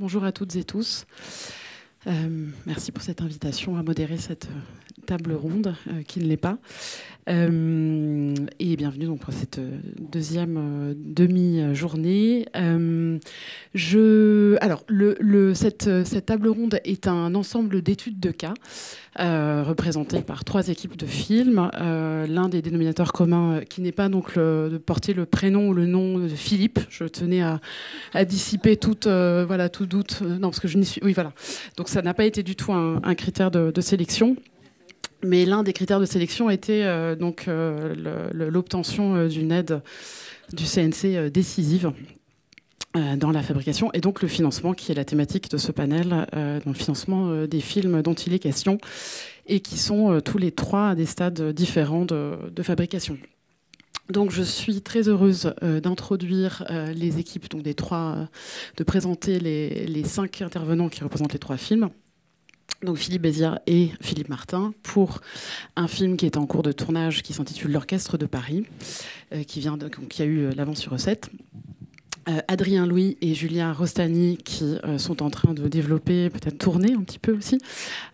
Bonjour à toutes et tous. Merci pour cette invitation à modérer cette table ronde qui ne l'est pas. Et bienvenue donc pour cette deuxième demi-journée. Cette table ronde est un ensemble d'études de cas représentées par 3 équipes de films. L'un des dénominateurs communs qui n'est pas donc de porter le prénom ou le nom de Philippe. Je tenais à dissiper tout doute. Non, parce que je n'y suis. Oui, voilà. Donc ça n'a pas été du tout un critère de sélection. Mais l'un des critères de sélection était l'obtention d'une aide du CNC décisive dans la fabrication, et donc le financement, qui est la thématique de ce panel, dans le financement des films dont il est question, et qui sont tous les 3 à des stades différents de fabrication. Donc je suis très heureuse d'introduire les équipes, donc de présenter les 5 intervenants qui représentent les 3 films. Donc Philippe Bézières et Philippe Martin pour un film qui est en cours de tournage qui s'intitule L'Orchestre de Paris, qui a eu l'avance sur recette. Adrien Louis et Julia Rostani qui sont en train de développer, peut-être tourner un petit peu aussi,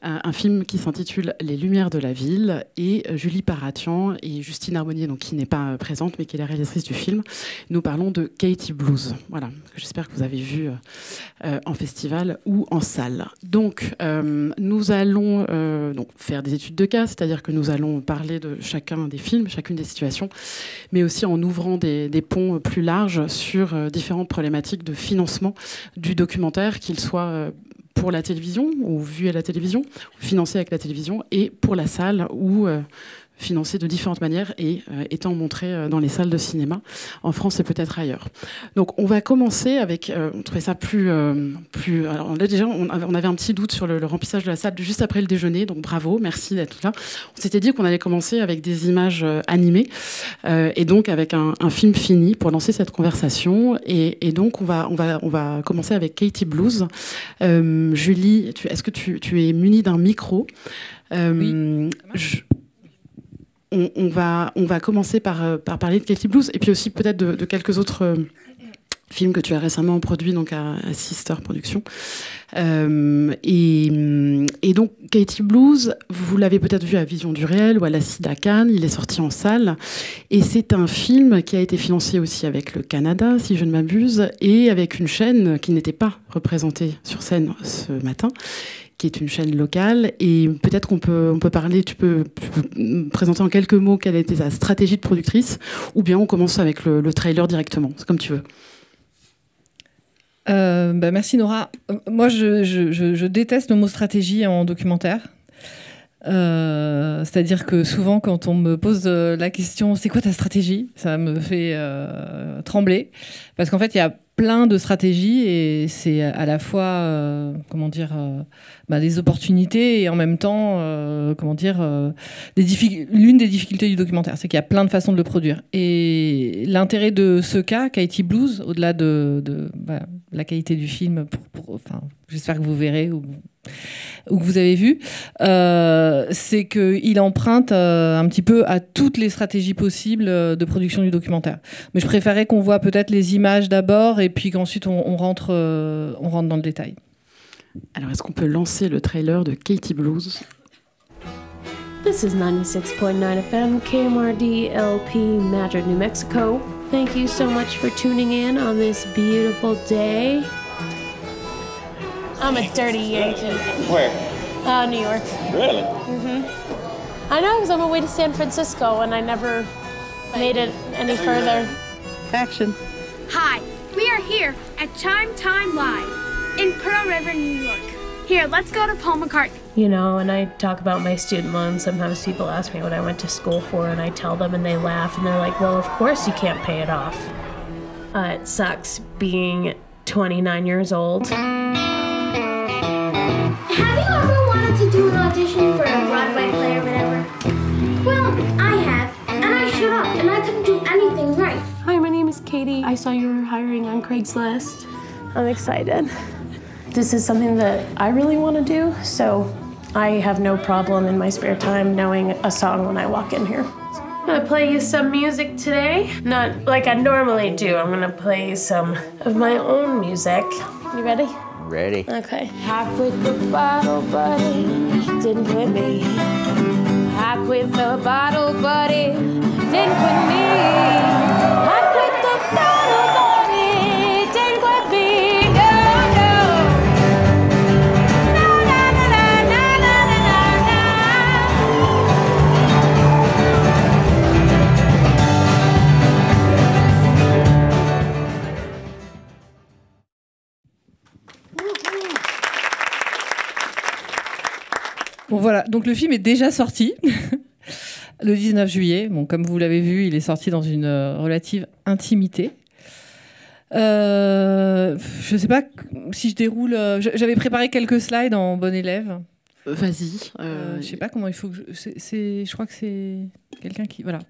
un film qui s'intitule Les Lumières de la Ville, et Julie Paratian et Justine Arbonnier, donc, qui n'est pas présente mais qui est la réalisatrice du film. Nous parlons de Katie Blues, voilà, que j'espère que vous avez vu en festival ou en salle. Donc nous allons donc faire des études de cas, c'est-à-dire que nous allons parler de chacun des films, chacune des situations, mais aussi en ouvrant des ponts plus larges sur différentes problématiques de financement du documentaire, qu'il soit pour la télévision ou vu à la télévision, ou financé avec la télévision, et pour la salle ou financé de différentes manières et étant montré dans les salles de cinéma en France et peut-être ailleurs. Donc on va commencer avec, on trouvait ça plus alors là déjà on avait un petit doute sur le remplissage de la salle juste après le déjeuner, donc bravo, merci d'être là. On s'était dit qu'on allait commencer avec des images animées et donc avec un film fini pour lancer cette conversation, et donc on va commencer avec Katie Blues. Julie, est-ce que tu es munie d'un micro? Oui. On va commencer par parler de Katie Blues, et puis aussi peut-être de quelques autres films que tu as récemment produits, donc à Sister Productions. Et donc Katie Blues, vous l'avez peut-être vu à Vision du Réel ou à la CID à Cannes, il est sorti en salle, et c'est un film qui a été financé aussi avec le Canada, si je ne m'abuse, et avec une chaîne qui n'était pas représentée sur scène ce matin, qui est une chaîne locale. Et peut-être qu'on peut parler, tu peux présenter en quelques mots quelle était ta stratégie de productrice, ou bien on commence avec le trailer directement, c'est comme tu veux. Merci Nora. Moi je déteste le mot stratégie en documentaire. C'est-à-dire que souvent quand on me pose la question c'est quoi ta stratégie, ça me fait trembler, parce qu'en fait il y a plein de stratégies et c'est à la fois des opportunités et en même temps l'une des difficultés du documentaire, c'est qu'il y a plein de façons de le produire. Et l'intérêt de ce cas, Katie Blues, au-delà de la qualité du film, j'espère que vous verrez ou que vous avez vu, c'est qu'il emprunte un petit peu à toutes les stratégies possibles de production du documentaire. Mais je préférais qu'on voit peut-être les images d'abord et puis qu'ensuite on rentre dans le détail. Alors, est-ce qu'on peut lancer le trailer de Katie Blues? This is 96.9 FM, KMRD LP, Madrid, New Mexico. Thank you so much for tuning in on this beautiful day. I'm a dirty Yankee. Where? New York. Really? Mm-hmm. I know, I was on my way to San Francisco and I never made it any further. Action. Hi, we are here at Chime Time Live in Pearl River, New York. Here, let's go to Paul McCartney. You know, and I talk about my student loans. Sometimes people ask me what I went to school for, and I tell them, and they laugh, and they're like, well, of course you can't pay it off. It sucks being 29 years old. Have you ever wanted to do an audition for a Broadway play or whatever? Well, I have, and I showed up, and I couldn't do anything right. Hi, my name is Katie. I saw you were hiring on Craigslist. I'm excited. This is something that I really want to do, so I have no problem in my spare time knowing a song when I walk in here. I'm gonna play you some music today. Not like I normally do. I'm gonna play you some of my own music. You ready? Ready. Okay. I quit the bottle, buddy. Didn't quit me. I quit the bottle, buddy. Didn't quit me. I quit the bottle, buddy. Didn't quit me. No, no. Na, na, na, na, na, na, na, na. Bon voilà, donc le film est déjà sorti le 19 juillet. Bon, comme vous l'avez vu, il est sorti dans une relative intimité. Je sais pas si je déroule. J'avais préparé quelques slides en bon élève. Vas-y. Je sais pas comment il faut que je crois que c'est quelqu'un qui voilà.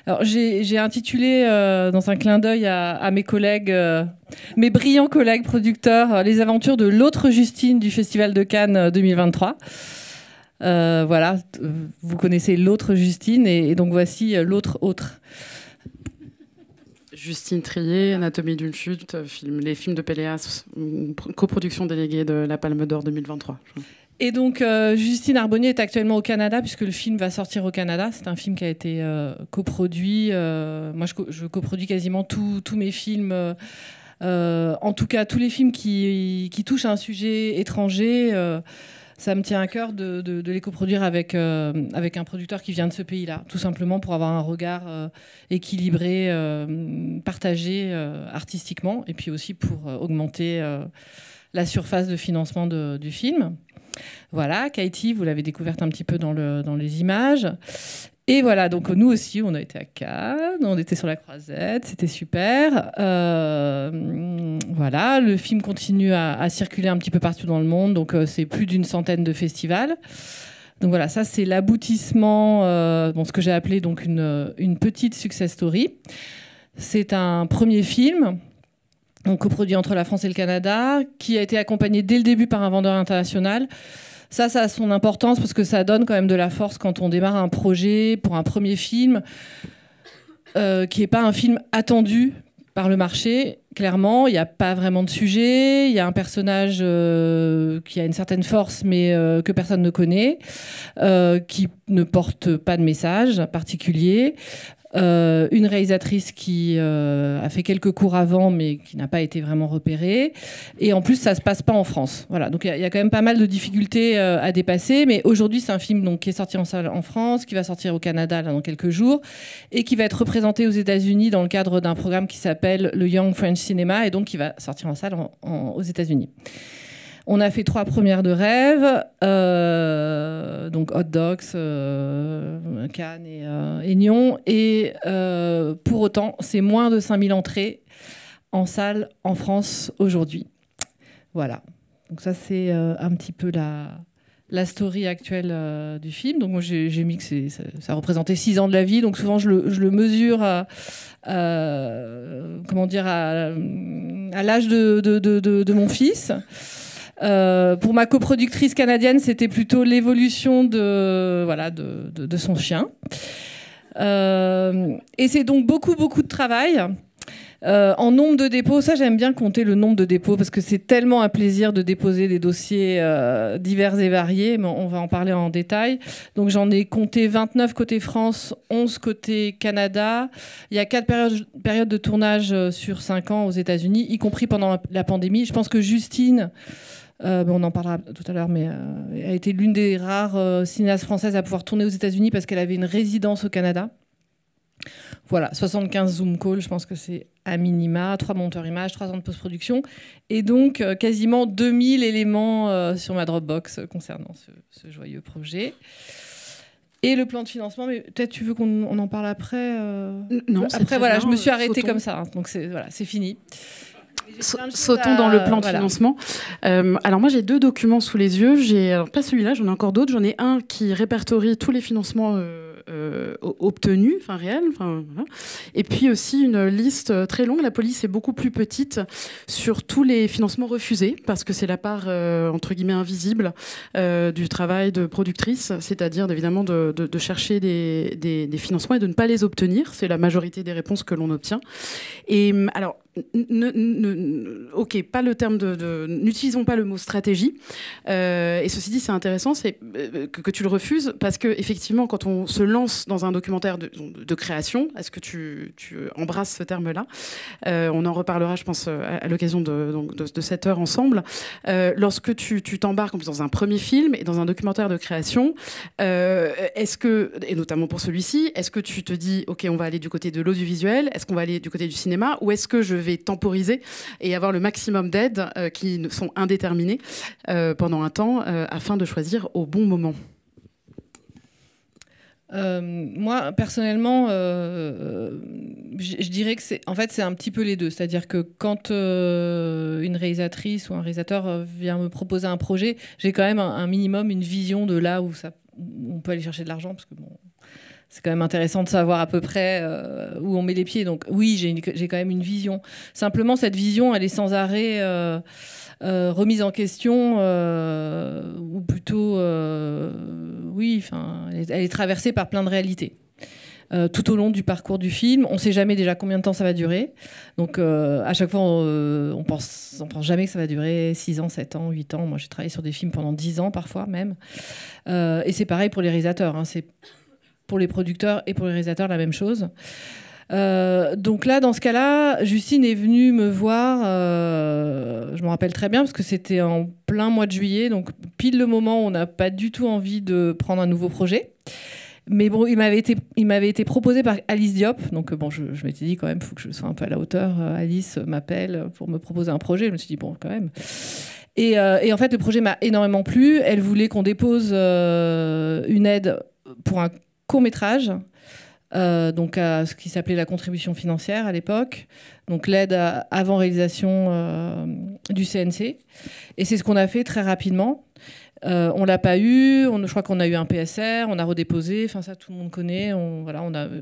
Alors j'ai intitulé dans un clin d'œil à mes collègues, mes brillants collègues producteurs, les aventures de l'autre Justine du Festival de Cannes 2023. Voilà, vous connaissez l'autre Justine et donc voici l'autre autre. Justine Trier, Anatomie d'une chute, les films de Péléas, coproduction déléguée de la Palme d'Or 2023. Et donc Justine Arbonnier est actuellement au Canada puisque le film va sortir au Canada. C'est un film qui a été coproduit. Moi, je coproduis quasiment tous mes films. En tout cas, tous les films qui touchent à un sujet étranger. Ça me tient à cœur de les coproduire avec un producteur qui vient de ce pays-là, tout simplement pour avoir un regard équilibré, partagé artistiquement, et puis aussi pour augmenter la surface de financement du film. Voilà, Katie, vous l'avez découverte un petit peu dans les images. Et voilà, donc nous aussi, on a été à Cannes, on était sur la Croisette, c'était super. Voilà, le film continue à circuler un petit peu partout dans le monde, donc c'est plus d'une centaine de festivals. Donc voilà, ça c'est l'aboutissement, ce que j'ai appelé donc une petite success story. C'est un premier film, donc coproduit entre la France et le Canada, qui a été accompagné dès le début par un vendeur international. Ça a son importance parce que ça donne quand même de la force quand on démarre un projet pour un premier film qui n'est pas un film attendu par le marché. Clairement, il n'y a pas vraiment de sujet. Il y a un personnage qui a une certaine force mais que personne ne connaît, qui ne porte pas de message particulier. Une réalisatrice qui a fait quelques cours avant mais qui n'a pas été vraiment repérée, et en plus ça se passe pas en France. Voilà, donc il y a quand même pas mal de difficultés à dépasser, mais aujourd'hui c'est un film donc qui est sorti en salle en France, qui va sortir au Canada là, dans quelques jours, et qui va être représenté aux États-Unis dans le cadre d'un programme qui s'appelle le Young French Cinema, et donc qui va sortir en salle aux États-Unis. On a fait 3 premières de rêve, donc Hot Dogs, Cannes et Nyon. Et pour autant, c'est moins de 5000 entrées en salle en France aujourd'hui. Voilà. Donc ça, c'est un petit peu la story actuelle du film. Donc moi, j'ai mis que ça représentait 6 ans de la vie. Donc souvent, je le mesure à l'âge de mon fils. Pour ma coproductrice canadienne, c'était plutôt l'évolution de son chien. Et c'est donc beaucoup de travail. En nombre de dépôts, ça j'aime bien compter le nombre de dépôts parce que c'est tellement un plaisir de déposer des dossiers divers et variés, mais on va en parler en détail. Donc j'en ai compté 29 côté France, 11 côté Canada. Il y a 4 périodes de tournage sur 5 ans aux États-Unis, y compris pendant la pandémie. Je pense que Justine, on en parlera tout à l'heure, mais a été l'une des rares cinéastes françaises à pouvoir tourner aux États-Unis parce qu'elle avait une résidence au Canada. Voilà, 75 Zoom calls, je pense que c'est à minima, 3 monteurs images, 3 ans de post-production, et donc quasiment 2000 éléments sur ma Dropbox concernant ce joyeux projet. Et le plan de financement, mais peut-être tu veux qu'on en parle après Non, après, voilà, je me suis arrêtée sautons. comme ça, hein, donc c'est fini. Sautons dans le plan de financement. Alors moi j'ai 2 documents sous les yeux. Alors pas celui-là, j'en ai encore d'autres. J'en ai un qui répertorie tous les financements obtenus, enfin réels, voilà. Et puis aussi une liste très longue. La police est beaucoup plus petite sur tous les financements refusés parce que c'est la part entre guillemets invisible du travail de productrice, c'est-à-dire évidemment de chercher des financements et de ne pas les obtenir. C'est la majorité des réponses que l'on obtient. Et alors ok, pas le terme n'utilisons pas le mot stratégie. Et ceci dit, c'est intéressant, c'est que tu le refuses parce que effectivement, quand on se lance dans un documentaire de création, est-ce que tu embrasses ce terme-là? On en reparlera, je pense, à l'occasion de cette heure ensemble. Lorsque tu t'embarques dans un premier film et dans un documentaire de création, est-ce que, et notamment pour celui-ci, est-ce que tu te dis, ok, on va aller du côté de l'audiovisuel, est-ce qu'on va aller du côté du cinéma, ou est-ce que je vais temporiser et avoir le maximum d'aides qui sont indéterminées pendant un temps afin de choisir au bon moment? Moi, personnellement, je dirais que c'est un petit peu les deux. C'est-à-dire que quand une réalisatrice ou un réalisateur vient me proposer un projet, j'ai quand même un minimum, une vision de là où on peut aller chercher de l'argent, parce que bon, c'est quand même intéressant de savoir à peu près où on met les pieds. Donc oui, j'ai quand même une vision. Simplement, cette vision, elle est sans arrêt remise en question, ou plutôt, oui, elle est traversée par plein de réalités. Tout au long du parcours du film, on ne sait jamais déjà combien de temps ça va durer. Donc à chaque fois, on pense jamais que ça va durer 6 ans, 7 ans, 8 ans. Moi, j'ai travaillé sur des films pendant 10 ans parfois même. Et c'est pareil pour les réalisateurs, hein. C'est pour les producteurs et pour les réalisateurs la même chose. Donc là, dans ce cas-là, Justine est venue me voir, je me rappelle très bien, parce que c'était en plein mois de juillet, donc pile le moment où on n'a pas du tout envie de prendre un nouveau projet. Mais bon, il m'avait été proposé par Alice Diop, donc bon, je m'étais dit quand même, il faut que je sois un peu à la hauteur. Alice m'appelle pour me proposer un projet, je me suis dit bon, quand même. Et en fait, le projet m'a énormément plu. Elle voulait qu'on dépose une aide pour un court-métrage, donc à ce qui s'appelait la contribution financière à l'époque, donc l'aide avant réalisation du CNC. Et c'est ce qu'on a fait très rapidement. On l'a pas eu, je crois qu'on a eu un PSR, on a redéposé, enfin ça tout le monde connaît.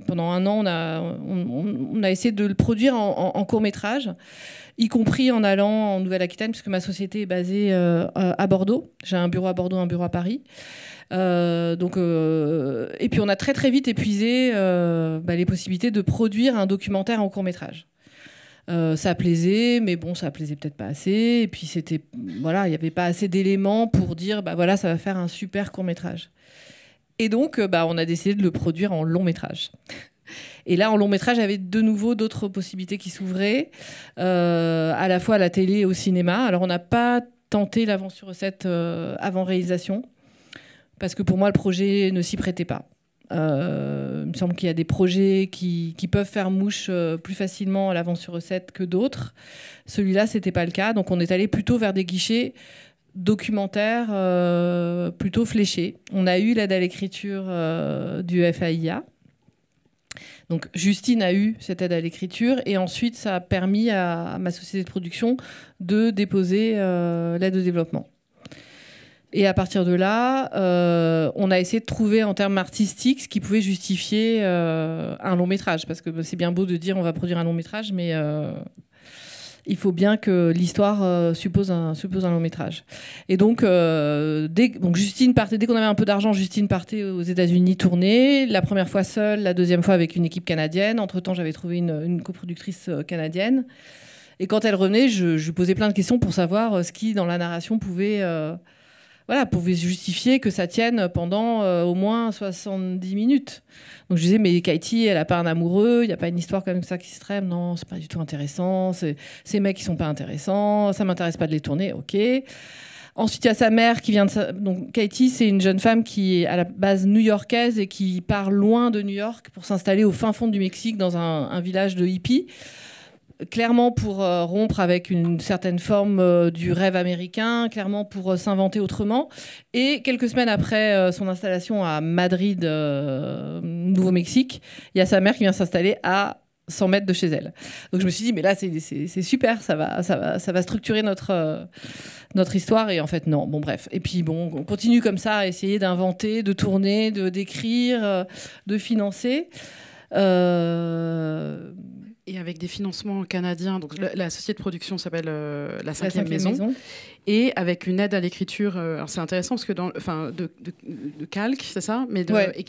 Pendant un an, on a essayé de le produire en court-métrage, y compris en allant en Nouvelle-Aquitaine, puisque ma société est basée à Bordeaux. J'ai un bureau à Bordeaux, un bureau à Paris. Et puis on a très très vite épuisé les possibilités de produire un documentaire en court-métrage. Ça plaisait, mais bon, ça plaisait peut-être pas assez. Et puis il n'y avait pas assez d'éléments pour dire, ça va faire un super court-métrage. Et donc, on a décidé de le produire en long-métrage. Et là, en long-métrage, il y avait de nouveau d'autres possibilités qui s'ouvraient, à la fois à la télé et au cinéma. Alors, on n'a pas tenté l'avance sur recette avant réalisation, parce que pour moi, le projet ne s'y prêtait pas. Il me semble qu'il y a des projets qui peuvent faire mouche plus facilement à l'avance sur recette que d'autres. Celui-là, c'était pas le cas. Donc, on est allé plutôt vers des guichets documentaires plutôt fléchés. On a eu l'aide à l'écriture du FAIA. Donc, Justine a eu cette aide à l'écriture. Et ensuite, ça a permis à ma société de production de déposer l'aide au développement. Et à partir de là, on a essayé de trouver en termes artistiques ce qui pouvait justifier un long métrage. Parce que c'est bien beau de dire on va produire un long métrage, mais il faut bien que l'histoire suppose un long métrage. Et donc, Justine partait, dès qu'on avait un peu d'argent, Justine partait aux États-Unis tourner. La première fois seule, la deuxième fois avec une équipe canadienne. Entre-temps, j'avais trouvé une coproductrice canadienne. Et quand elle revenait, je lui posais plein de questions pour savoir ce qui, dans la narration, pouvait justifier que ça tienne pendant au moins 70 minutes. Donc je disais, mais Katie, elle n'a pas un amoureux, il n'y a pas une histoire comme ça qui se trame, non, c'est pas du tout intéressant, ces mecs, ils sont pas intéressants, ça m'intéresse pas de les tourner, ok. Ensuite, il y a sa mère qui vient de... Donc Katie, c'est une jeune femme qui est à la base new-yorkaise et qui part loin de New York pour s'installer au fin fond du Mexique dans un village de hippies. Clairement pour rompre avec une certaine forme du rêve américain, clairement pour s'inventer autrement. Et quelques semaines après son installation à Madrid, Nouveau-Mexique, il y a sa mère qui vient s'installer à 100 mètres de chez elle. Donc je me suis dit, mais là, c'est super, ça va structurer notre histoire. Et en fait, non. Bon, bref. Et puis, bon, on continue comme ça à essayer d'inventer, de tourner, d'écrire, de financer. Et avec des financements canadiens, donc la société de production s'appelle la cinquième maison, et avec une aide à l'écriture. Alors c'est intéressant parce que de calque, c'est ça, mais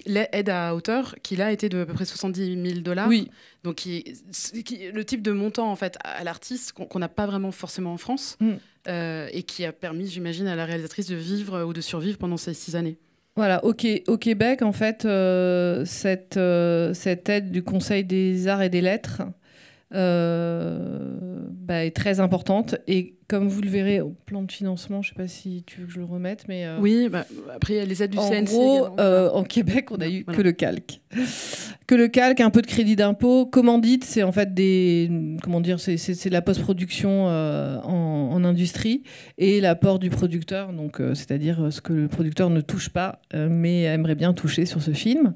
l'aide à auteur qui là était de à peu près $70,000. Oui. Donc le type de montant en fait à l'artiste qu'on n'a pas vraiment forcément en France, et qui a permis, j'imagine, à la réalisatrice de vivre ou de survivre pendant ces 6 années. Voilà, au Québec, en fait, cette aide du Conseil des arts et des lettres est très importante. Et comme vous le verrez au plan de financement, je ne sais pas si tu veux que je le remette, mais... Oui, après, il y a les aides du CNC. En gros, en Québec, on a eu que le calque. Que le calque, un peu de crédit d'impôt. Commandite, c'est en fait c'est de la post-production en industrie, et l'apport du producteur, donc c'est-à-dire ce que le producteur ne touche pas, mais aimerait bien toucher sur ce film.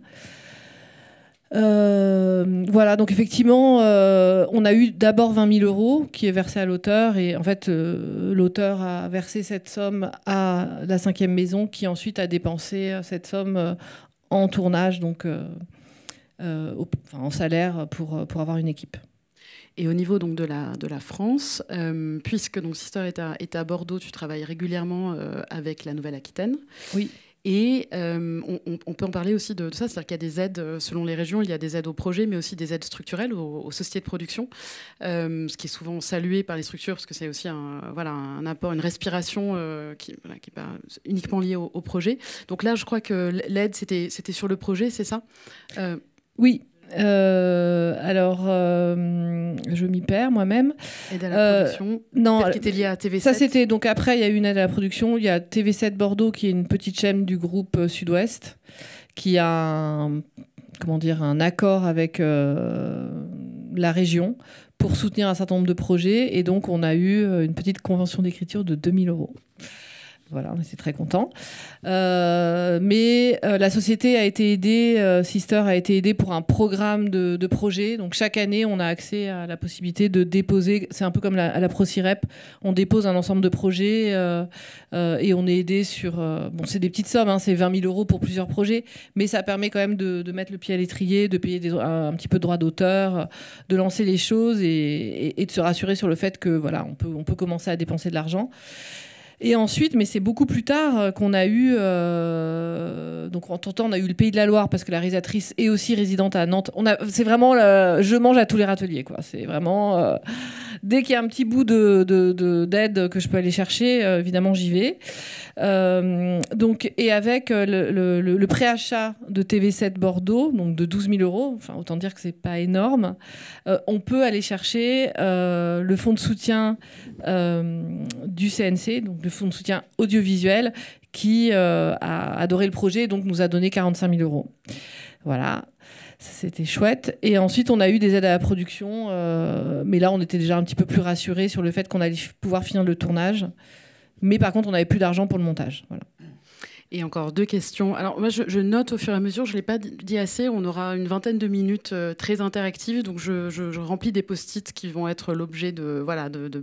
Voilà, donc effectivement, on a eu d'abord 20 000 € qui est versé à l'auteur, et en fait, l'auteur a versé cette somme à la cinquième maison, qui ensuite a dépensé cette somme en tournage, donc en salaire pour avoir une équipe. Et au niveau donc de la France, puisque donc Sister est à Bordeaux, tu travailles régulièrement avec la Nouvelle-Aquitaine. Oui. Et on peut en parler aussi de ça, c'est-à-dire qu'il y a des aides selon les régions, il y a des aides aux projets, mais aussi des aides structurelles aux sociétés de production, ce qui est souvent salué par les structures, parce que c'est aussi un apport, une respiration qui n'est pas uniquement liée au projet. Donc là, je crois que l'aide, c'était sur le projet, c'est ça ? Oui. Alors, je m'y perds moi-même. Aide à la production. Non, qui était liée à TV7. Ça c'était donc après il y a eu une aide à la production. Il y a TV7 Bordeaux qui est une petite chaîne du groupe Sud-Ouest qui a un accord avec la région pour soutenir un certain nombre de projets, et donc on a eu une petite convention d'écriture de 2 000 €. Voilà, on était très contents. Mais la société a été aidée, Sister a été aidée pour un programme de projets. Donc chaque année, on a accès à la possibilité de déposer, c'est un peu comme à la ProCirep, on dépose un ensemble de projets et on est aidé sur... c'est des petites sommes, c'est 20 000 € pour plusieurs projets, mais ça permet quand même de mettre le pied à l'étrier, de payer un petit peu de droits d'auteur, de lancer les choses et de se rassurer sur le fait que voilà, on peut commencer à dépenser de l'argent. Et ensuite, mais c'est beaucoup plus tard qu'on a eu... donc en tout temps, on a eu le Pays de la Loire, parce que la réalisatrice est aussi résidente à Nantes. C'est vraiment... je mange à tous les râteliers, quoi. C'est vraiment... dès qu'il y a un petit bout d'aide que je peux aller chercher, évidemment, j'y vais. Et avec le préachat de TV7 Bordeaux, donc de 12 000 €, enfin, autant dire que c'est pas énorme, on peut aller chercher le fonds de soutien du CNC, donc le fonds de soutien audiovisuel, qui a adoré le projet, donc nous a donné 45 000 €. Voilà. C'était chouette. Et ensuite, on a eu des aides à la production, mais là, on était déjà un petit peu plus rassurés sur le fait qu'on allait pouvoir finir le tournage. Mais par contre, on n'avait plus d'argent pour le montage. Voilà. Et encore 2 questions. Alors moi, je note au fur et à mesure, je ne l'ai pas dit assez, on aura une vingtaine de minutes très interactives, donc je remplis des post-it qui vont être l'objet de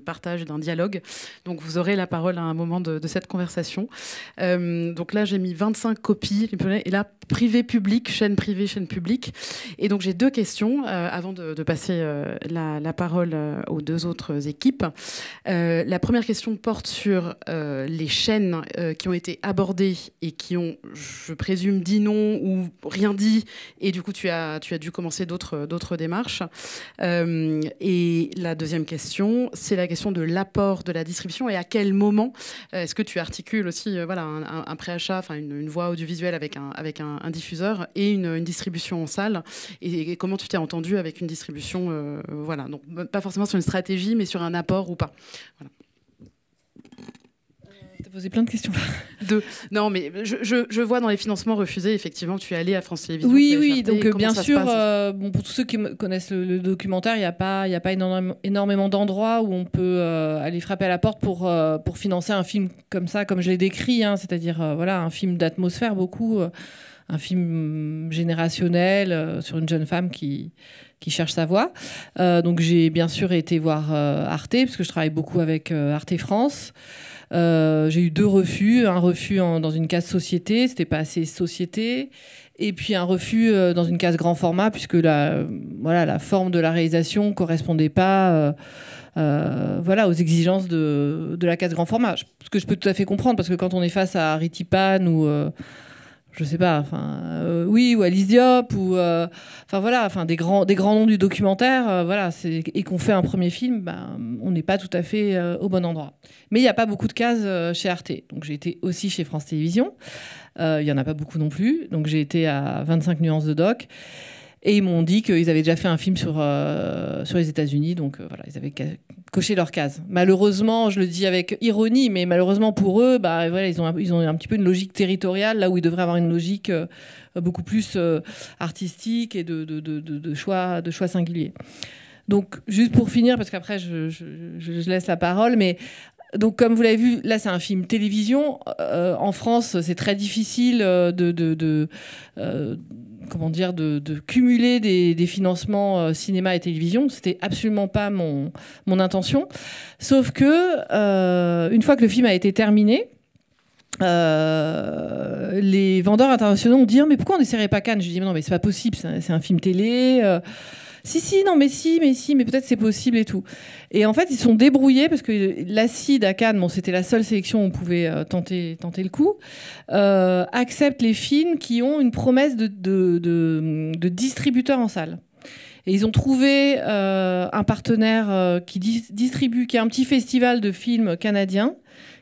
partage, d'un dialogue. Donc vous aurez la parole à un moment de cette conversation. Donc là, j'ai mis 25 copies, et là, privé-public, chaîne privée, chaîne publique. Et donc j'ai 2 questions avant de passer la parole aux 2 autres équipes. La première question porte sur les chaînes qui ont été abordées et qui ont, je présume, dit non ou rien dit, et du coup tu as dû commencer d'autres démarches. Et la deuxième question, c'est la question de l'apport de la distribution, et à quel moment est-ce que tu articules aussi un préachat, enfin une voix audiovisuelle avec un diffuseur et une distribution en salle, et comment tu t'es entendu avec une distribution, donc pas forcément sur une stratégie, mais sur un apport ou pas. Voilà. T'as posé plein de questions là. Non, mais je vois dans les financements refusés, effectivement, tu es allé à France Télévisions. Oui, donc bien sûr, pour tous ceux qui connaissent le documentaire, il n'y a pas énormément d'endroits où on peut aller frapper à la porte pour financer un film comme ça, comme je l'ai décrit, c'est-à-dire un film d'atmosphère, beaucoup, un film générationnel sur une jeune femme qui cherche sa voie. Donc j'ai bien sûr été voir Arte, parce que je travaille beaucoup avec Arte France. J'ai eu 2 refus. Un refus dans une case société, c'était pas assez société. Et puis un refus dans une case grand format, puisque la forme de la réalisation correspondait pas aux exigences de la case grand format. Ce que je peux tout à fait comprendre, parce que quand on est face à Riti Pan ou... je sais pas, ou Alice Diop, ou des grands noms du documentaire, et qu'on fait un premier film, on n'est pas tout à fait au bon endroit. Mais il n'y a pas beaucoup de cases chez Arte. Donc j'ai été aussi chez France Télévisions. Il n'y en a pas beaucoup non plus. Donc j'ai été à 25 nuances de doc. Et ils m'ont dit qu'ils avaient déjà fait un film sur les États-Unis. Donc ils avaient coché leur case. Malheureusement, je le dis avec ironie, mais malheureusement pour eux, ils ont un petit peu une logique territoriale, là où ils devraient avoir une logique beaucoup plus artistique et de choix singuliers. Donc, juste pour finir, parce qu'après, je laisse la parole, mais... Donc, comme vous l'avez vu, là, c'est un film télévision. En France, c'est très difficile de cumuler des financements cinéma et télévision. C'était absolument pas mon intention. Sauf que, une fois que le film a été terminé, les vendeurs internationaux ont dit « Mais pourquoi on n'essaierait pas Cannes ?» Je dis « Non, mais c'est pas possible, c'est un film télé. » Mais peut-être c'est possible et tout. Et en fait, ils se sont débrouillés parce que l'Acide à Cannes, c'était la seule sélection où on pouvait tenter le coup, accepte les films qui ont une promesse de distributeur en salle. Et ils ont trouvé un partenaire qui distribue, qui est un petit festival de films canadiens,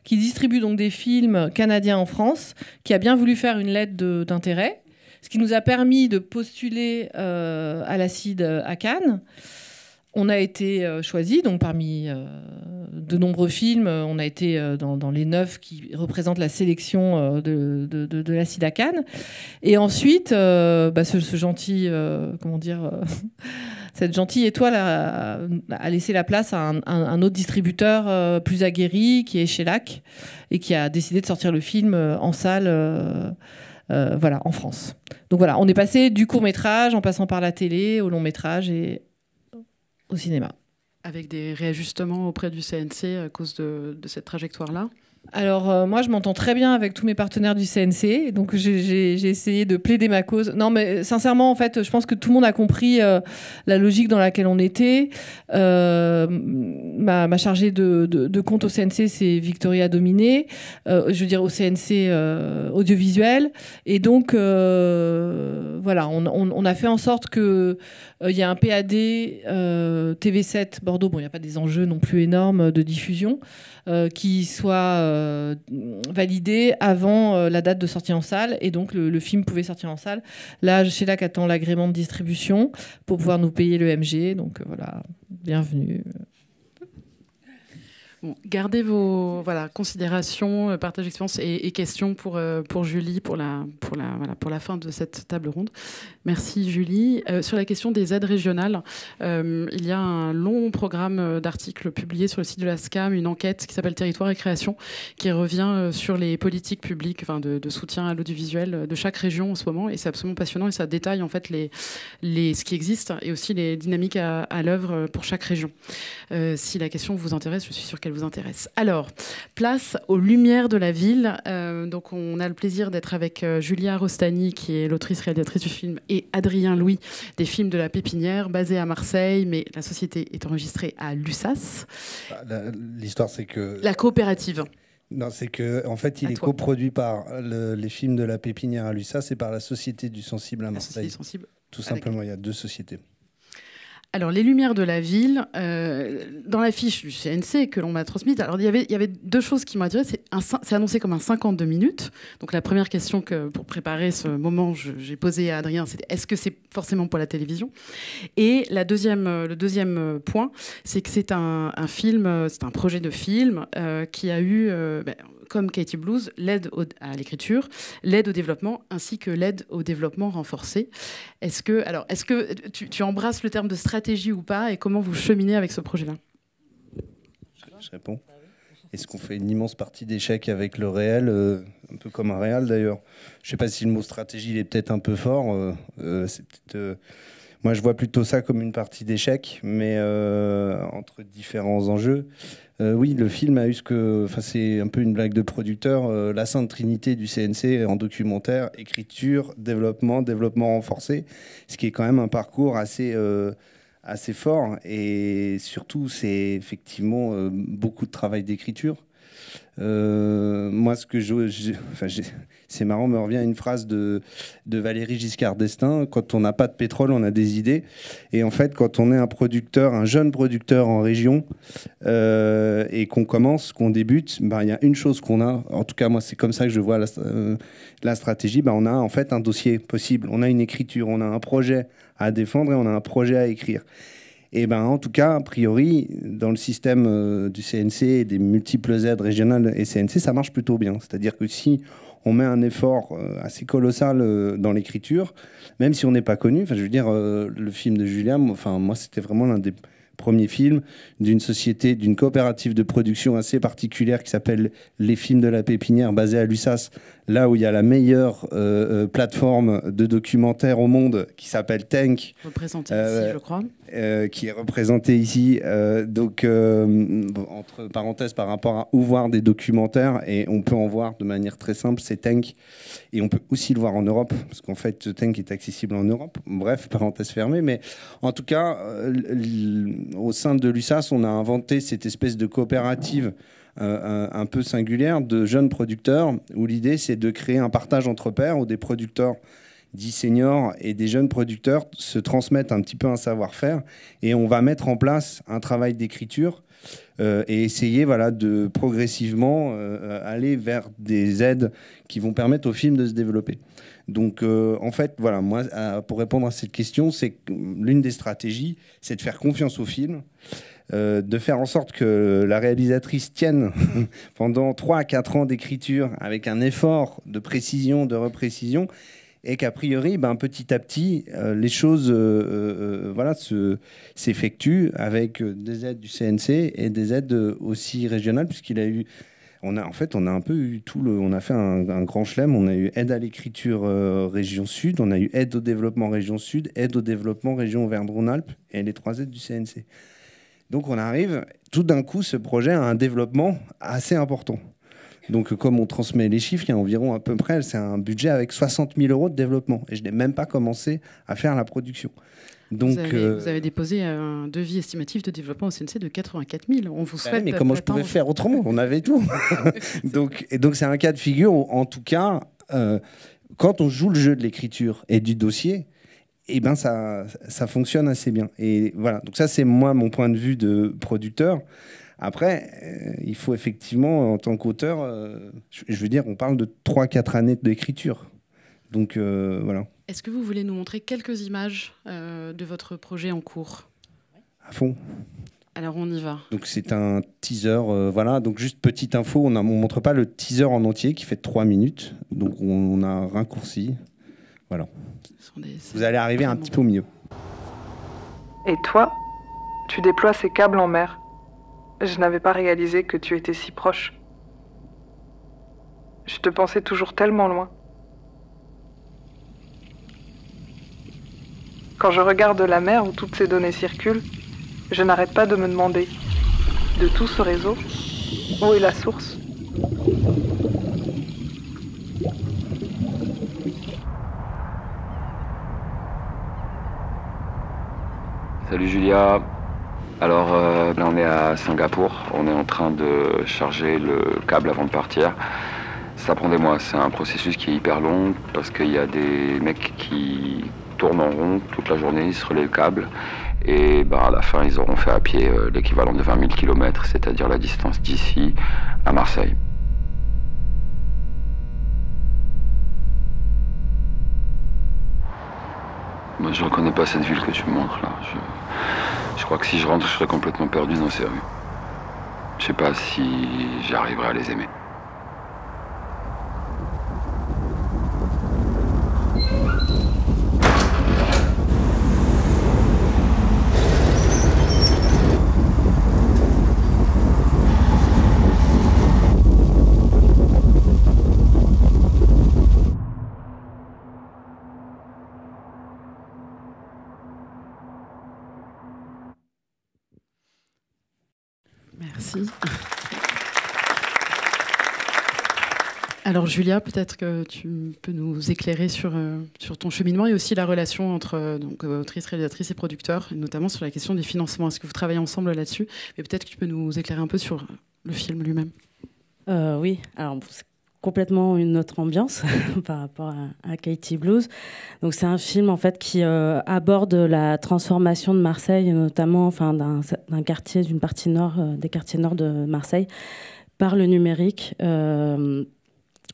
qui distribue donc des films canadiens en France, qui a bien voulu faire une lettre d'intérêt. Ce qui nous a permis de postuler à l'Acide à Cannes. On a été choisis, donc parmi de nombreux films, on a été dans les 9 qui représentent la sélection de l'Acide à Cannes. Et ensuite, ce gentil, cette gentille étoile a laissé la place à un autre distributeur plus aguerri, qui est Shellac, et qui a décidé de sortir le film en salle. En France. Donc voilà, on est passé du court-métrage en passant par la télé, au long-métrage et au cinéma. Avec des réajustements auprès du CNC à cause de cette trajectoire-là ? Alors, moi, je m'entends très bien avec tous mes partenaires du CNC, donc j'ai essayé de plaider ma cause. Non, mais sincèrement, en fait, je pense que tout le monde a compris la logique dans laquelle on était. Ma chargée de compte au CNC, c'est Victoria Dominé, au CNC audiovisuel. Et donc, on a fait en sorte qu'il y a un PAD TV7 Bordeaux. Bon, il n'y a pas des enjeux non plus énormes de diffusion. Qui soit validé avant la date de sortie en salle, et donc le film pouvait sortir en salle. Là, Shellac attend l'agrément de distribution pour pouvoir nous payer le MG, donc bienvenue. Bon, gardez vos considérations, partage d'expérience et questions pour Julie pour la fin de cette table ronde. Merci Julie. Sur la question des aides régionales, il y a un long programme d'articles publiés sur le site de la SCAM, une enquête qui s'appelle Territoire et Création, qui revient sur les politiques publiques de soutien à l'audiovisuel de chaque région en ce moment, et c'est absolument passionnant, et ça détaille en fait ce qui existe et aussi les dynamiques à l'œuvre pour chaque région. Si la question vous intéresse, je suis sûre qu'elle vous intéresse. Alors, place aux lumières de la ville. Donc, on a le plaisir d'être avec Julia Rostani, qui est l'autrice réalisatrice du film, et Adrien Louis, des films de la Pépinière, basé à Marseille, mais la société est enregistrée à Lussas. L'histoire, c'est que... La coopérative. Non, c'est que en fait, il est coproduit par les films de la Pépinière à Lussas et par la Société du Sensible à Marseille. Tout simplement, il y a 2 sociétés. Alors, les lumières de la ville, dans la fiche du CNC que l'on m'a transmise, alors il y avait 2 choses qui m'ont attiré. C'est annoncé comme un 52 minutes. Donc, la première question que, pour préparer ce moment, j'ai posée à Adrien, c'était est-ce que c'est forcément pour la télévision ? Et le deuxième point, c'est que c'est un film, c'est un projet de film qui a eu... comme Katie Blues, l'aide à l'écriture, l'aide au développement, ainsi que l'aide au développement renforcé. Est-ce que tu embrasses le terme de stratégie ou pas, et comment vous cheminez avec ce projet-là ? Je réponds. Est-ce qu'on fait une immense partie d'échecs avec le réel, un peu comme un réal d'ailleurs ? Je ne sais pas si le mot stratégie il est peut-être un peu fort. Moi, je vois plutôt ça comme une partie d'échecs, mais en entre différents enjeux. Oui, le film a eu c'est un peu une blague de producteur, la sainte trinité du CNC en documentaire, écriture, développement renforcé, ce qui est quand même un parcours assez fort. Et surtout, c'est effectivement beaucoup de travail d'écriture. Moi, c'est marrant, me revient une phrase de Valéry Giscard d'Estaing: quand on n'a pas de pétrole, on a des idées. Et en fait, quand on est un jeune producteur en région, et qu'on débute, il y a une chose qu'on a, en tout cas moi c'est comme ça que je vois la stratégie, on a en fait un dossier possible, on a une écriture, on a un projet à défendre et on a un projet à écrire. Et en tout cas, a priori, dans le système du CNC et des multiples aides régionales et CNC, ça marche plutôt bien. C'est-à-dire que si on met un effort assez colossal dans l'écriture, même si on n'est pas connu, le film de Julia, moi, c'était vraiment l'un des premiers films d'une société, d'une coopérative de production assez particulière qui s'appelle Les Films de la Pépinière, basée à Lussas, là où il y a la meilleure plateforme de documentaire au monde qui s'appelle Tank. Représentée ici, je crois. Qui est représentée ici, entre parenthèses, par rapport à où voir des documentaires, et on peut en voir de manière très simple, c'est Tank, et on peut aussi le voir en Europe, parce qu'en fait Tank est accessible en Europe, bref, parenthèse fermée, mais en tout cas, au sein de l'USAS, on a inventé cette espèce de coopérative un peu singulière de jeunes producteurs, où l'idée c'est de créer un partage entre pairs, où des producteurs dits seniors et des jeunes producteurs se transmettent un petit peu un savoir-faire, et on va mettre en place un travail d'écriture et essayer de progressivement aller vers des aides qui vont permettre au film de se développer. Donc en fait, moi, pour répondre à cette question, c'est que l'une des stratégies, c'est de faire confiance au film, de faire en sorte que la réalisatrice tienne pendant 3 à 4 ans d'écriture avec un effort de précision, de reprécision, et qu'a priori, petit à petit, les choses s'effectuent avec des aides du CNC et des aides aussi régionales, on a un peu eu on a fait un grand chelem. On a eu aide à l'écriture région Sud, on a eu aide au développement région Sud, aide au développement région Auvergne-Rhône-Alpes, et les 3 aides du CNC. Donc on arrive, tout d'un coup, ce projet a un développement assez important. Donc, comme on transmet les chiffres, il y a environ à peu près, c'est un budget avec 60 000 € de développement. Et je n'ai même pas commencé à faire la production. Donc, vous avez déposé un devis estimatif de développement au CNC de 84 000. On vous souhaite. Mais comment je pouvais faire autrement? On avait tout. donc, c'est un cas de figure où, en tout cas, quand on joue le jeu de l'écriture et du dossier, ça fonctionne assez bien. Et voilà. Donc ça, c'est moi, mon point de vue de producteur. Après, il faut effectivement, en tant qu'auteur, on parle de 3-4 années d'écriture. Donc, voilà. Est-ce que vous voulez nous montrer quelques images de votre projet en cours? À fond. Alors, on y va. Donc, c'est un teaser. Voilà. Donc, juste petite info, on ne montre pas le teaser en entier qui fait 3 minutes. Donc, on a raccourci. Voilà. Vous allez arriver un petit peu au milieu. Et toi, tu déploies ces câbles en mer. Je n'avais pas réalisé que tu étais si proche. Je te pensais toujours tellement loin. Quand je regarde la mer où toutes ces données circulent, je n'arrête pas de me demander, de tout ce réseau, où est la source ? Salut Julia. Alors là on est à Singapour, on est en train de charger le câble avant de partir. Ça prend des mois, c'est un processus qui est hyper long parce qu'il y a des mecs qui tournent en rond toute la journée, ils se relaient le câble et à la fin ils auront fait à pied l'équivalent de 20 000 km, c'est-à-dire la distance d'ici à Marseille. Moi je reconnais pas cette ville que tu me montres là. Je crois que si je rentre, je serai complètement perdu dans ces rues. Je sais pas si j'arriverai à les aimer. Merci. Alors Julia, peut-être que tu peux nous éclairer sur ton cheminement et aussi la relation entre autrice, réalisatrice et producteur, et notamment sur la question des financements. Est-ce que vous travaillez ensemble là-dessus? Mais peut-être que tu peux nous éclairer un peu sur le film lui-même. Oui, alors c'est complètement une autre ambiance par rapport à Katie Blues. Donc c'est un film en fait qui aborde la transformation de Marseille, notamment d'un quartier, d'une partie nord, des quartiers nord de Marseille, par le numérique.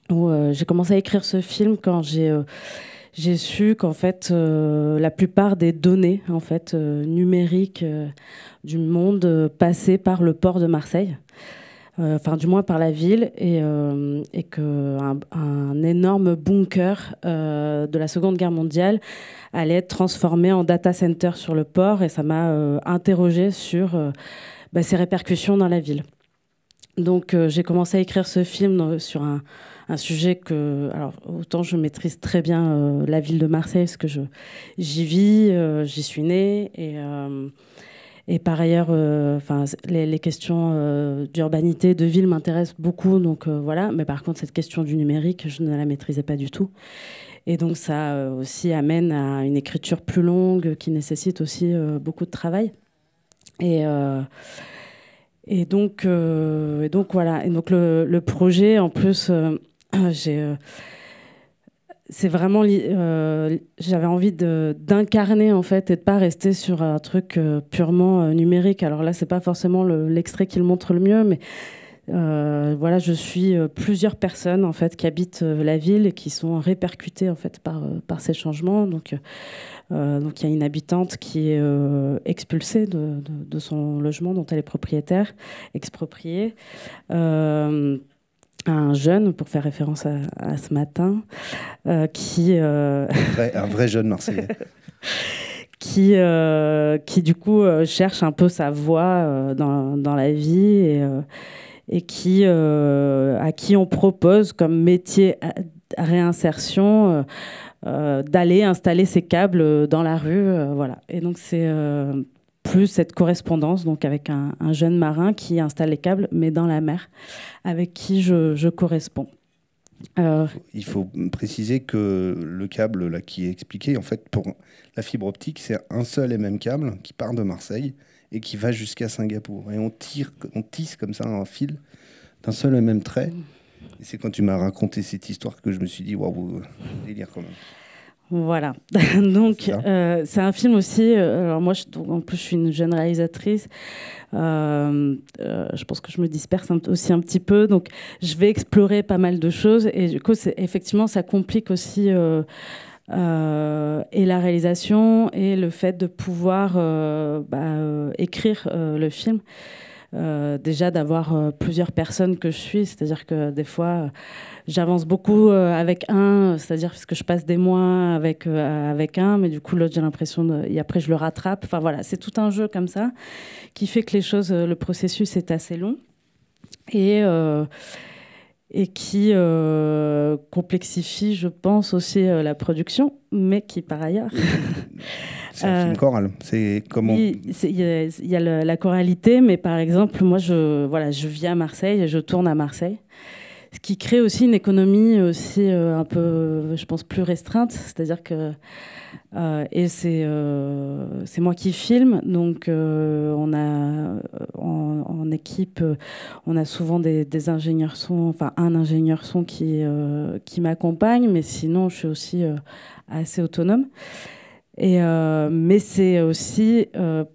J'ai commencé à écrire ce film quand j'ai su qu'en fait la plupart des données en fait numériques du monde passaient par le port de Marseille. Enfin, du moins par la ville, et qu'un énorme bunker de la Seconde Guerre mondiale allait être transformé en data center sur le port, et ça m'a interrogée sur ses répercussions dans la ville. Donc j'ai commencé à écrire ce film sur un sujet que... Alors, autant je maîtrise très bien la ville de Marseille, parce que j'y vis, j'y suis née, et par ailleurs, les questions d'urbanité, de ville m'intéressent beaucoup. Donc voilà. Mais par contre, cette question du numérique, je ne la maîtrisais pas du tout. Et donc ça aussi amène à une écriture plus longue qui nécessite aussi beaucoup de travail. Et donc voilà. Et donc le projet, en plus, c'est vraiment j'avais envie d'incarner en fait et de pas rester sur un truc purement numérique. Alors là, c'est pas forcément l'extrait qui le montre le mieux, mais voilà, je suis plusieurs personnes en fait qui habitent la ville et qui sont répercutées en fait par ces changements. Donc il y a une habitante qui est expulsée de son logement dont elle est propriétaire, expropriée. Un jeune, pour faire référence à ce matin, qui... un vrai jeune Marseillais. qui du coup cherche un peu sa voie dans la vie, et qui, à qui on propose comme métier à réinsertion d'aller installer ses câbles dans la rue. Voilà. Et donc c'est... plus cette correspondance donc avec un jeune marin qui installe les câbles, mais dans la mer, avec qui je corresponds. Il faut préciser que le câble là, qui est expliqué, en fait, pour la fibre optique, c'est un seul et même câble qui part de Marseille et qui va jusqu'à Singapour. Et on tisse comme ça un fil d'un seul et même trait. Et c'est quand tu m'as raconté cette histoire que je me suis dit, waouh, délire quand même. Voilà. Donc, c'est un film aussi... alors moi, en plus, je suis une jeune réalisatrice. Je pense que je me disperse aussi un petit peu. Donc, je vais explorer pas mal de choses. Et du coup, effectivement, ça complique aussi et la réalisation et le fait de pouvoir écrire le film. Déjà d'avoir plusieurs personnes que je suis, c'est-à-dire que des fois j'avance beaucoup avec un, c'est-à-dire parce que je passe des mois avec un, mais du coup l'autre j'ai l'impression et après je le rattrape. Enfin voilà, c'est tout un jeu comme ça qui fait que les choses, le processus est assez long et qui complexifie, je pense, aussi la production, mais qui par ailleurs... C'est un film choral. C'est comment... Oui, il y a la choralité, mais par exemple, moi, je vis à Marseille et je tourne à Marseille. Ce qui crée aussi une économie aussi un peu, je pense, plus restreinte. C'est-à-dire que... et c'est moi qui filme, donc on a en équipe, on a souvent des ingénieurs son, enfin un ingénieur son qui m'accompagne, mais sinon je suis aussi assez autonome. Mais c'est aussi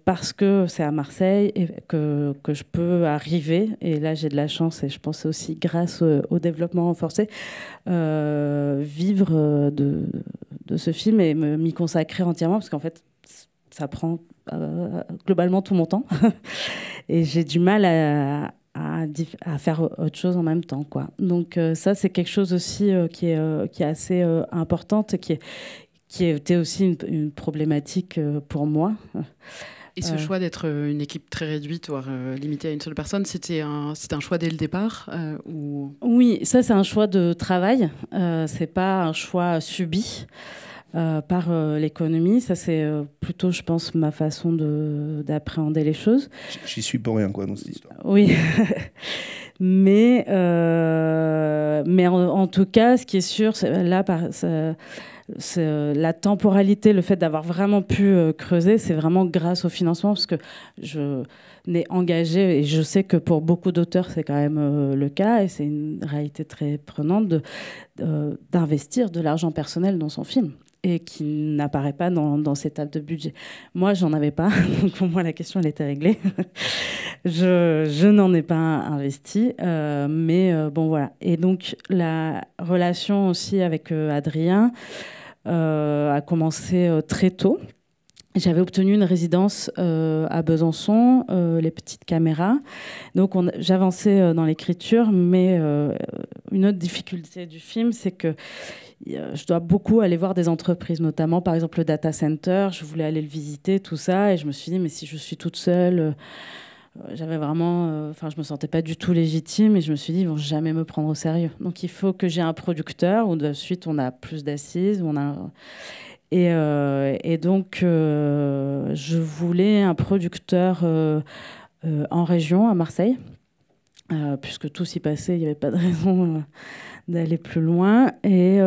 parce que c'est à Marseille et que je peux arriver, et là j'ai de la chance, et je pense aussi grâce au développement renforcé, vivre de ce film et m'y consacrer entièrement, parce qu'en fait ça prend globalement tout mon temps et j'ai du mal à faire autre chose en même temps, quoi. Donc ça c'est quelque chose aussi qui est assez importante, qui était aussi une problématique pour moi. Et ce choix d'être une équipe très réduite, voire limitée à une seule personne, c'était un choix dès le départ ou... Oui, ça c'est un choix de travail, c'est pas un choix subi. par l'économie. Ça, c'est plutôt, je pense, ma façon d'appréhender les choses. J'y suis pour rien, quoi, dans cette histoire. Oui. mais en tout cas, ce qui est sûr, c'est la temporalité, le fait d'avoir vraiment pu creuser, c'est vraiment grâce au financement, parce que je n'ai engagé, et je sais que pour beaucoup d'auteurs, c'est quand même le cas, et c'est une réalité très prenante d'investir de l'argent personnel dans son film, et qui n'apparaît pas dans ces tables de budget. Moi, j'en avais pas, donc pour moi, la question, elle était réglée. Je n'en ai pas investi, mais bon, voilà. Et donc, la relation aussi avec Adrien a commencé très tôt. J'avais obtenu une résidence à Besançon, les petites caméras. Donc, j'avançais dans l'écriture, mais une autre difficulté du film, c'est que je dois beaucoup aller voir des entreprises, notamment, par exemple, le data center. Je voulais aller le visiter, tout ça, et je me suis dit, mais si je suis toute seule... j'avais vraiment... je me sentais pas du tout légitime, et je me suis dit, ils vont jamais me prendre au sérieux. Donc, il faut que j'ai un producteur, où de suite, on a plus d'assises, où on a... Et donc, je voulais un producteur en région, à Marseille, puisque tout s'y passait, il n'y avait pas de raison d'aller plus loin. Et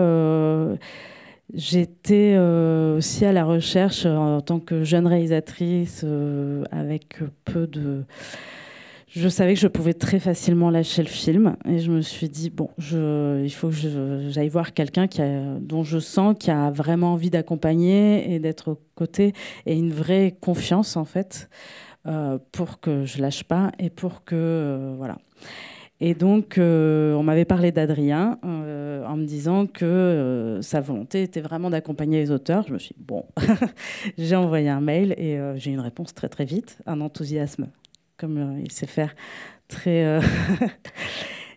j'étais aussi à la recherche, en tant que jeune réalisatrice, avec peu de... Je savais que je pouvais très facilement lâcher le film, et je me suis dit, bon, il faut que j'aille voir quelqu'un dont je sens qu'il a vraiment envie d'accompagner et d'être aux côtés, et une vraie confiance, en fait, pour que je lâche pas, et pour que... voilà. Et donc, on m'avait parlé d'Adrien en me disant que sa volonté était vraiment d'accompagner les auteurs. Je me suis dit, bon, j'ai envoyé un mail, et j'ai eu une réponse très, très vite, un enthousiasme comme il sait faire, très...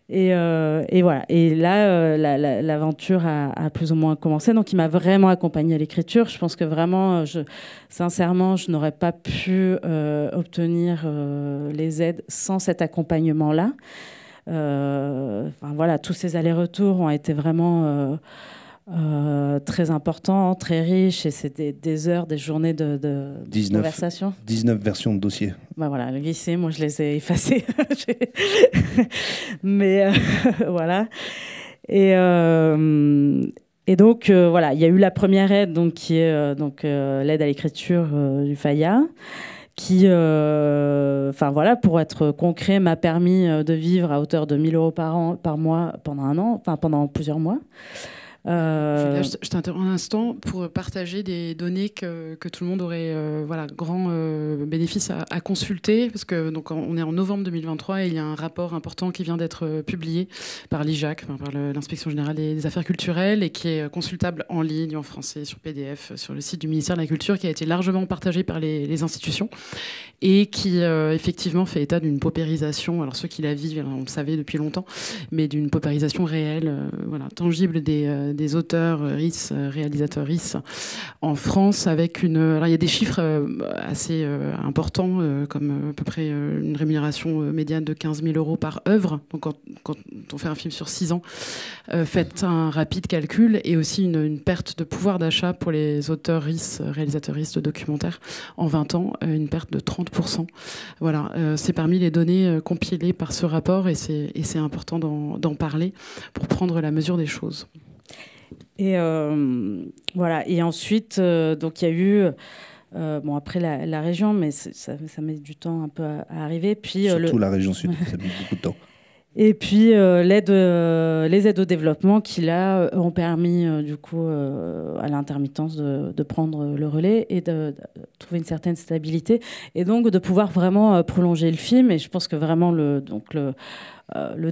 et voilà. Et là, l'aventure a plus ou moins commencé. Donc, il m'a vraiment accompagnée à l'écriture. Je pense que vraiment, sincèrement, je n'aurais pas pu obtenir les aides sans cet accompagnement-là. Voilà, tous ces allers-retours ont été vraiment... très important, très riche, et c'était des heures, des journées de conversation. 19 versions de dossiers. Bah voilà, le lycée, moi je les ai effacés. Mais voilà. Et donc voilà, il y a eu la première aide, donc, qui est l'aide à l'écriture du Fayard, qui, voilà, pour être concret, m'a permis de vivre à hauteur de 1 000 € par mois pendant un an, pendant plusieurs mois. Je t'interromps un instant pour partager des données que tout le monde aurait grand bénéfice à consulter, parce que donc, on est en novembre 2023 et il y a un rapport important qui vient d'être publié par l'IJAC, par l'Inspection Générale des Affaires Culturelles, et qui est consultable en ligne, en français, sur PDF, sur le site du ministère de la Culture, qui a été largement partagé par les institutions, et qui effectivement fait état d'une paupérisation, alors ceux qui la vivent, on le savait depuis longtemps, mais d'une paupérisation réelle, tangible des auteurs RIS, réalisateurs RIS en France, avec alors il y a des chiffres assez importants, comme à peu près une rémunération médiane de 15 000 € par œuvre. Donc quand on fait un film sur 6 ans, faites un rapide calcul, et aussi une perte de pouvoir d'achat pour les auteurs RIS, réalisateurs RIS de documentaires en 20 ans, une perte de 30%. Voilà, c'est parmi les données compilées par ce rapport, et c'est important d'en parler pour prendre la mesure des choses. Et voilà. Et ensuite, donc il y a eu après la région, mais ça met du temps un peu à arriver. Puis surtout la région sud, ça met beaucoup de temps. Et puis les aides au développement qui là ont permis du coup à l'intermittence de prendre le relais et de trouver une certaine stabilité, et donc de pouvoir vraiment prolonger le film. Et je pense que vraiment le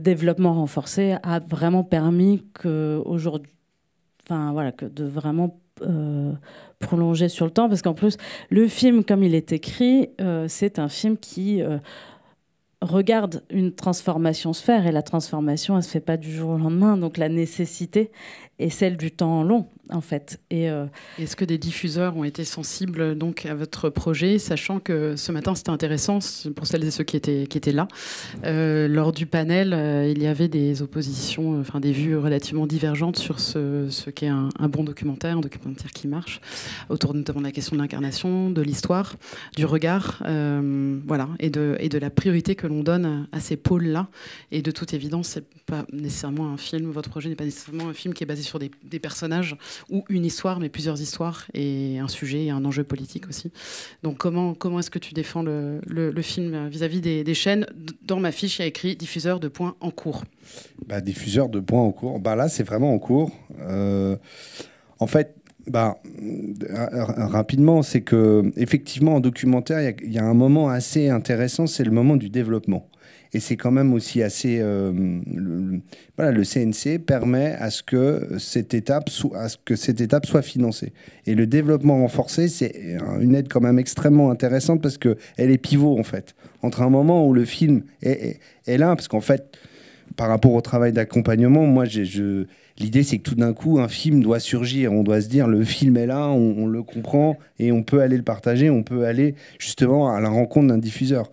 développement renforcé a vraiment permis que aujourd'hui, que de vraiment prolonger sur le temps, parce qu'en plus le film, comme il est écrit, c'est un film qui regarde une transformation se faire, et la transformation, elle se fait pas du jour au lendemain, donc la nécessité est celle du temps long. en fait. Et est-ce que des diffuseurs ont été sensibles donc à votre projet, sachant que ce matin c'était intéressant pour celles et ceux qui étaient là. Lors du panel, il y avait des oppositions, enfin des vues relativement divergentes sur ce qu'est un bon documentaire, un documentaire qui marche, autour notamment de la question de l'incarnation, de l'histoire, du regard, voilà, et de la priorité que l'on donne à ces pôles-là. Et de toute évidence, c'est pas nécessairement un film. Votre projet n'est pas nécessairement un film qui est basé sur des personnages ou une histoire, mais plusieurs histoires et un sujet et un enjeu politique aussi. Donc comment est-ce que tu défends le film vis-à-vis des chaînes? Dans ma fiche, il y a écrit diffuseur de points en cours. Diffuseur de points en cours. Là, c'est vraiment en cours. En fait, rapidement, c'est que effectivement, en documentaire, il y a un moment assez intéressant, c'est le moment du développement. Et c'est quand même aussi assez... le CNC permet à ce que cette étape soit financée. Et le développement renforcé, c'est une aide quand même extrêmement intéressante parce qu'elle est pivot, en fait. Entre un moment où le film est là, parce qu'en fait, par rapport au travail d'accompagnement, moi, l'idée, c'est que tout d'un coup, un film doit surgir. On doit se dire, le film est là, on le comprend, et on peut aller le partager, on peut aller justement à la rencontre d'un diffuseur.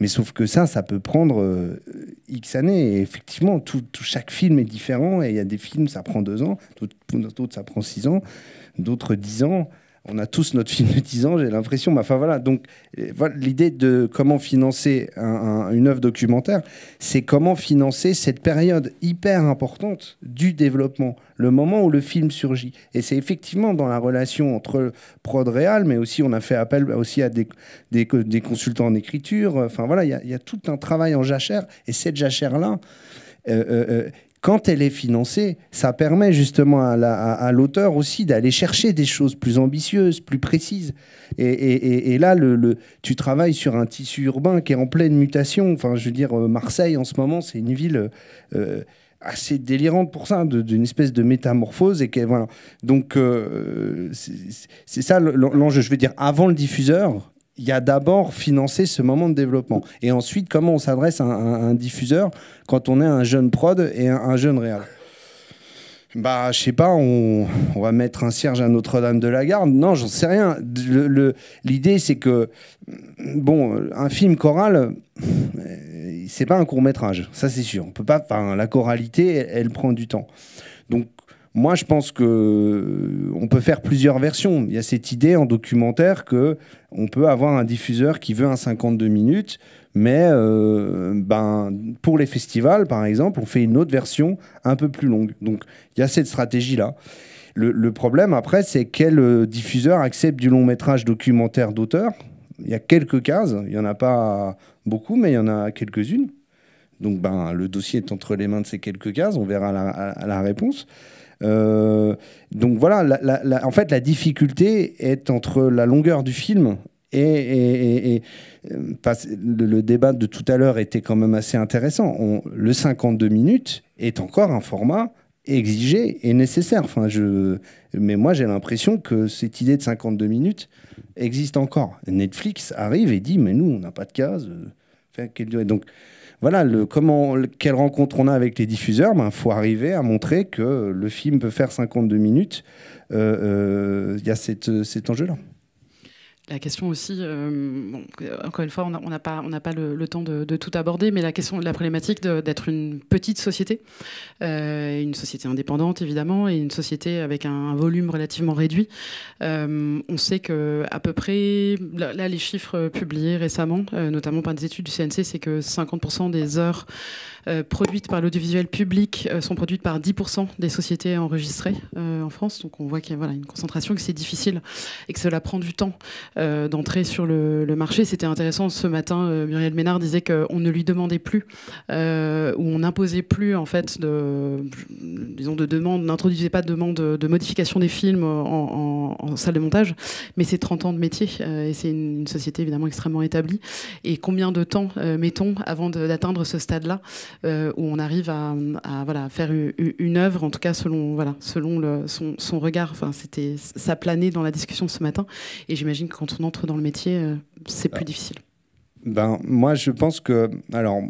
Mais sauf que ça peut prendre X années. Et effectivement, chaque film est différent. Et il y a des films, ça prend 2 ans. D'autres, ça prend 6 ans. D'autres, 10 ans. On a tous notre film de 10 ans, j'ai l'impression. Enfin, voilà. Donc, voilà, l'idée de comment financer une œuvre documentaire, c'est comment financer cette période hyper importante du développement, le moment où le film surgit. Et c'est effectivement dans la relation entre prod-réal, mais aussi on a fait appel aussi à des consultants en écriture. Enfin, voilà, il y a tout un travail en jachère. Et cette jachère-là... quand elle est financée, ça permet justement à l'auteur aussi d'aller chercher des choses plus ambitieuses, plus précises. Et là, tu travailles sur un tissu urbain qui est en pleine mutation. Enfin, je veux dire, Marseille, en ce moment, c'est une ville assez délirante pour ça, d'une espèce de métamorphose. Voilà. Donc, c'est ça l'enjeu. Je veux dire, avant le diffuseur, il y a d'abord financer ce moment de développement. Et ensuite, comment on s'adresse à un diffuseur quand on est un jeune prod et un jeune réal. Je sais pas, on va mettre un cierge à Notre-Dame-de-la-Garde. Non, j'en sais rien. L'idée, c'est que, un film choral, c'est pas un court-métrage. Ça, c'est sûr. On peut pas, la choralité, elle prend du temps. Donc, moi, je pense qu'on peut faire plusieurs versions. Il y a cette idée en documentaire qu'on peut avoir un diffuseur qui veut un 52 minutes, mais pour les festivals, par exemple, on fait une autre version un peu plus longue. Donc, il y a cette stratégie-là. Le problème, après, c'est quel diffuseur accepte du long-métrage documentaire d'auteur. Il y a quelques cases. Il n'y en a pas beaucoup, mais il y en a quelques-unes. Donc, le dossier est entre les mains de ces quelques cases. On verra la réponse. Donc voilà, en fait, la difficulté est entre la longueur du film et le débat de tout à l'heure était quand même assez intéressant. Le 52 minutes est encore un format exigé et nécessaire. Mais moi, j'ai l'impression que cette idée de 52 minutes existe encore. Netflix arrive et dit, mais nous, on n'a pas de case. Donc, voilà, quelle rencontre on a avec les diffuseurs, faut arriver à montrer que le film peut faire 52 minutes. Il y a cet enjeu-là. La question aussi, encore une fois, on n'a pas le temps de tout aborder, mais la problématique d'être une petite société, une société indépendante évidemment, et une société avec un volume relativement réduit. On sait que à peu près, là les chiffres publiés récemment, notamment par des études du CNC, c'est que 50% des heures produites par l'audiovisuel public sont produites par 10% des sociétés enregistrées en France. Donc on voit qu'il y a une concentration, que c'est difficile et que cela prend du temps d'entrer sur le marché. C'était intéressant ce matin, Muriel Ménard disait qu'on ne lui demandait plus ou on n'imposait plus en fait n'introduisait pas de demande de modification des films en salle de montage, mais c'est 30 ans de métier et c'est une société évidemment extrêmement établie. Et combien de temps mettons avant d'atteindre ce stade-là où on arrive à faire une œuvre, en tout cas selon son regard. Ça planait dans la discussion ce matin, et j'imagine que quand on entre dans le métier, c'est plus difficile. Moi, je pense que... Alors,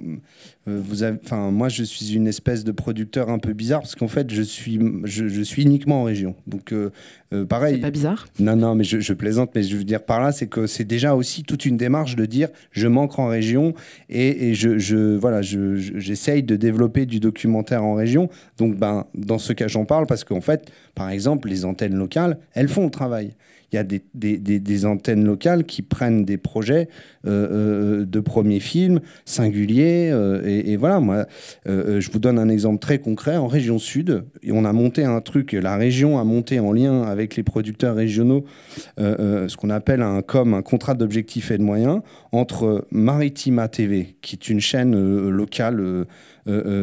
moi, je suis une espèce de producteur un peu bizarre parce qu'en fait, je suis uniquement en région. Donc, pareil... C'est pas bizarre ? Non, mais je plaisante, mais je veux dire par là, c'est que c'est déjà aussi toute une démarche de dire je m'ancre en région et j'essaye de développer du documentaire en région. Donc, dans ce cas, j'en parle parce qu'en fait, par exemple, les antennes locales, elles font le travail. Il y a des antennes locales qui prennent des projets de premiers films singuliers. Et voilà, moi, je vous donne un exemple très concret. En région sud, on a monté un truc, la région a monté en lien avec les producteurs régionaux ce qu'on appelle un contrat d'objectifs et de moyens entre Maritima TV, qui est une chaîne locale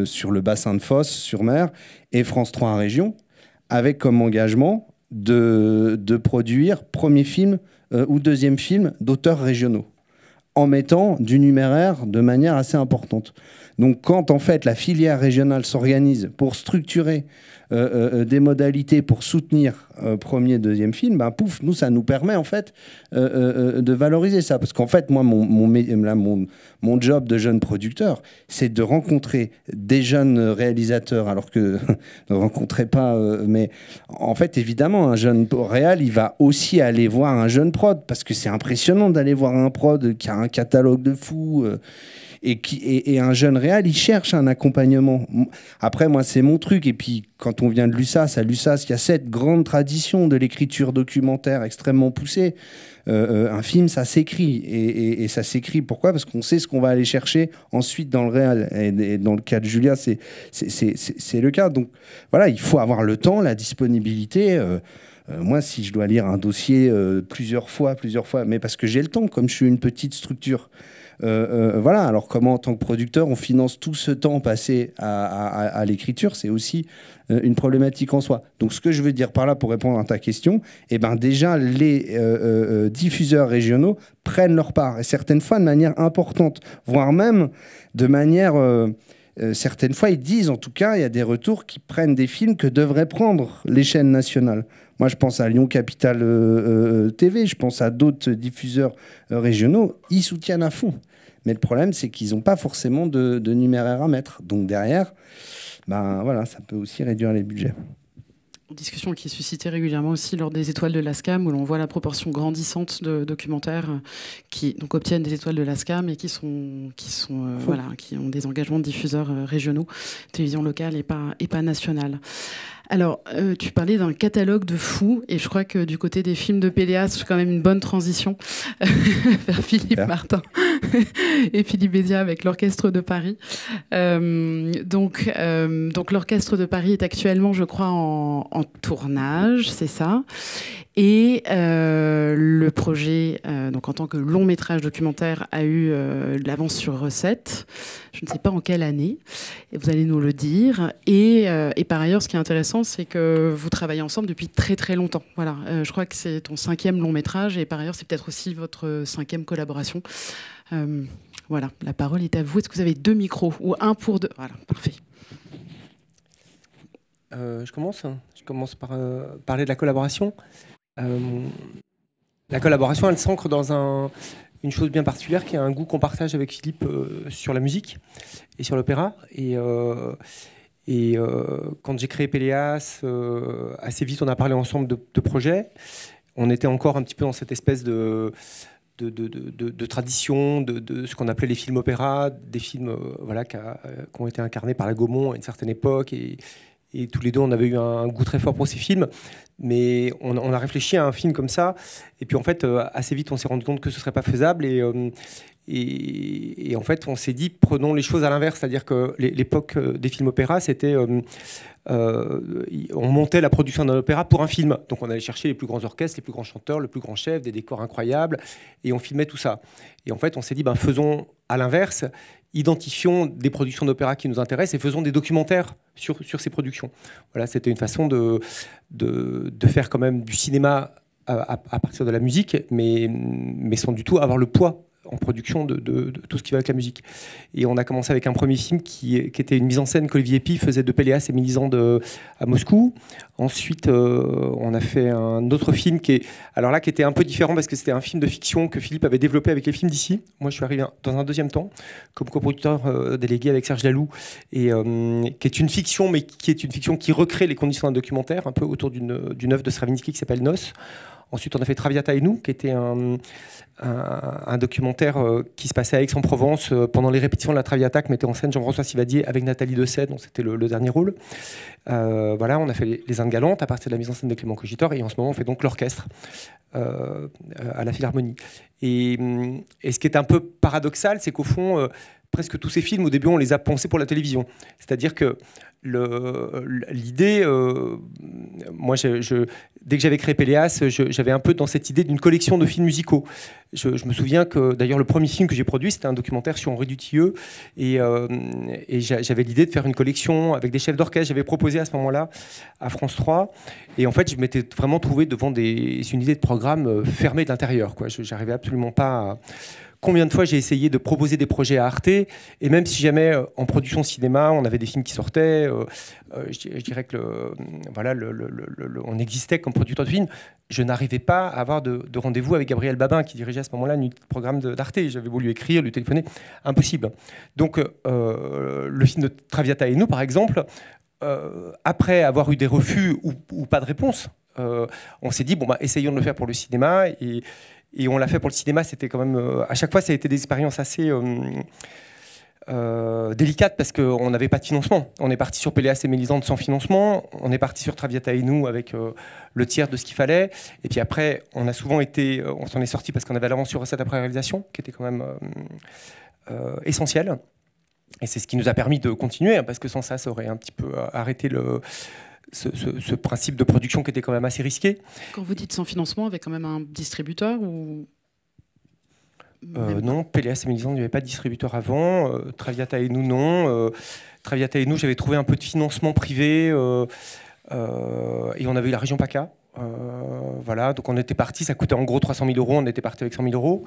sur le bassin de Fosse, sur mer, et France 3 Région, avec comme engagement de produire premier film ou deuxième film d'auteurs régionaux, en mettant du numéraire de manière assez importante. Donc quand en fait la filière régionale s'organise pour structurer des modalités pour soutenir premier, deuxième film, nous ça nous permet en fait de valoriser ça. Parce qu'en fait moi mon job de jeune producteur, c'est de rencontrer des jeunes réalisateurs, alors que ne rencontrez pas, mais en fait évidemment un jeune réal, il va aussi aller voir un jeune prod, parce que c'est impressionnant d'aller voir un prod qui a un catalogue de fou. Et un jeune réal, il cherche un accompagnement. Après, moi, c'est mon truc. Et puis, quand on vient de l'USAS, à l'USAS, il y a cette grande tradition de l'écriture documentaire extrêmement poussée. Un film, ça s'écrit. Et ça s'écrit, pourquoi ? Parce qu'on sait ce qu'on va aller chercher ensuite dans le réal. Et dans le cas de Julia, c'est le cas. Donc, voilà, il faut avoir le temps, la disponibilité. Moi, si je dois lire un dossier plusieurs fois, mais parce que j'ai le temps, comme je suis une petite structure. Voilà, alors comment en tant que producteur on finance tout ce temps passé à l'écriture, c'est aussi une problématique en soi. Donc ce que je veux dire par là pour répondre à ta question, déjà les diffuseurs régionaux prennent leur part, et certaines fois de manière importante, voire même de manière... certaines fois ils disent, en tout cas il y a des retours qui prennent des films que devraient prendre les chaînes nationales. Moi, je pense à Lyon Capital TV, je pense à d'autres diffuseurs régionaux, ils soutiennent à fond. Mais le problème, c'est qu'ils n'ont pas forcément de numéraire à mettre. Donc derrière, voilà, ça peut aussi réduire les budgets. Discussion qui est suscitée régulièrement aussi lors des étoiles de l'ASCAM, où l'on voit la proportion grandissante de documentaires qui donc obtiennent des étoiles de l'ASCAM et qui ont des engagements de diffuseurs régionaux, télévision locale et pas nationale. Alors, tu parlais d'un catalogue de fous, et je crois que du côté des films de Péléas, c'est quand même une bonne transition vers Philippe Martin et Philippe Béziat avec l'Orchestre de Paris. Donc l'Orchestre de Paris est actuellement, je crois, en tournage, c'est ça. Et le projet, donc en tant que long métrage documentaire, a eu de l'avance sur recette. Je ne sais pas en quelle année, et vous allez nous le dire. Et par ailleurs, ce qui est intéressant, c'est que vous travaillez ensemble depuis très très longtemps. Voilà, je crois que c'est ton 5e long métrage, et par ailleurs, c'est peut-être aussi votre 5e collaboration. Voilà, la parole est à vous. Est-ce que vous avez 2 micros ou un pour 2 ? Voilà, parfait. Je commence par parler de la collaboration. La collaboration, elle s'ancre dans une chose bien particulière, qui est un goût qu'on partage avec Philippe sur la musique et sur l'opéra. Et quand j'ai créé Péléas, assez vite, on a parlé ensemble de projets. On était encore un petit peu dans cette espèce de tradition, de ce qu'on appelait les films opéra, des films qui ont été incarnés par la Gaumont à une certaine époque. Et tous les deux, on avait eu un goût très fort pour ces films. Mais on a réfléchi à un film comme ça. Et puis, en fait, assez vite, on s'est rendu compte que ce ne serait pas faisable. Et en fait, on s'est dit, prenons les choses à l'inverse. C'est-à-dire que l'époque des films opéra, c'était... on montait la production d'un opéra pour un film. Donc, on allait chercher les plus grands orchestres, les plus grands chanteurs, le plus grand chef, des décors incroyables. Et on filmait tout ça. Et en fait, on s'est dit, faisons à l'inverse. Identifions des productions d'opéra qui nous intéressent et faisons des documentaires sur ces productions. Voilà, c'était une façon de faire quand même du cinéma à partir de la musique, mais sans du tout avoir le poids en production de tout ce qui va avec la musique. Et on a commencé avec un premier film qui était une mise en scène qu'Olivier Pi faisait de Péléas et Mélisande à Moscou. Ensuite, on a fait un autre film qui était un peu différent parce que c'était un film de fiction que Philippe avait développé avec les films d'ici. Moi, je suis arrivé dans un deuxième temps comme coproducteur délégué avec Serge Laloux, et qui est une fiction, mais qui est une fiction qui recrée les conditions d'un documentaire, un peu autour d'une œuvre de Stravinsky qui s'appelle Nos. Ensuite, on a fait Traviata et nous, qui était un documentaire qui se passait à Aix-en-Provence pendant les répétitions de la Traviata, que mettait en scène Jean-François Sivadier avec Nathalie Dessay, dont c'était le dernier rôle. Voilà, on a fait Les Indes galantes à partir de la mise en scène de Clément Cogitor, et en ce moment, on fait donc l'orchestre à la Philharmonie. Et ce qui est un peu paradoxal, c'est qu'au fond, presque tous ces films, au début, on les a pensés pour la télévision. C'est-à-dire que l'idée, moi, dès que j'avais créé Péléas, j'avais un peu dans cette idée d'une collection de films musicaux. Je me souviens que, d'ailleurs, le premier film que j'ai produit, c'était un documentaire sur Henri Dutilleux, et j'avais l'idée de faire une collection avec des chefs d'orchestre. J'avais proposé à ce moment-là à France 3, et en fait, je m'étais vraiment trouvé devant une idée de programme fermée de l'intérieur, quoi. Je n'arrivais absolument pas à... Combien de fois j'ai essayé de proposer des projets à Arte, et même si jamais en production cinéma, on avait des films qui sortaient, je dirais que on existait comme producteur de films, je n'arrivais pas à avoir de rendez-vous avec Gabriel Babin, qui dirigeait à ce moment-là un programme d'Arte. J'avais voulu écrire, lui téléphoner, impossible. Donc le film de Traviata et nous, par exemple, après avoir eu des refus ou pas de réponse, on s'est dit, essayons de le faire pour le cinéma, et on l'a fait pour le cinéma. C'était quand même... à chaque fois, ça a été des expériences assez délicates parce qu'on n'avait pas de financement. On est parti sur Péléas et Mélisande sans financement. On est parti sur Traviata et nous avec le tiers de ce qu'il fallait. Et puis après, on s'en est sorti parce qu'on avait l'avance sur recette après réalisation, qui était quand même essentiel. Et c'est ce qui nous a permis de continuer, hein, parce que sans ça, ça aurait un petit peu arrêté ce principe de production qui était quand même assez risqué. Quand vous dites sans financement, avec quand même un distributeur ou... Non, Péléas et Mélisande, il n'y avait pas de distributeur avant. Traviata et nous, non. Traviata et nous, j'avais trouvé un peu de financement privé, et on avait eu la région PACA. Voilà, donc on était parti, ça coûtait en gros 300 000 €, on était parti avec 100 000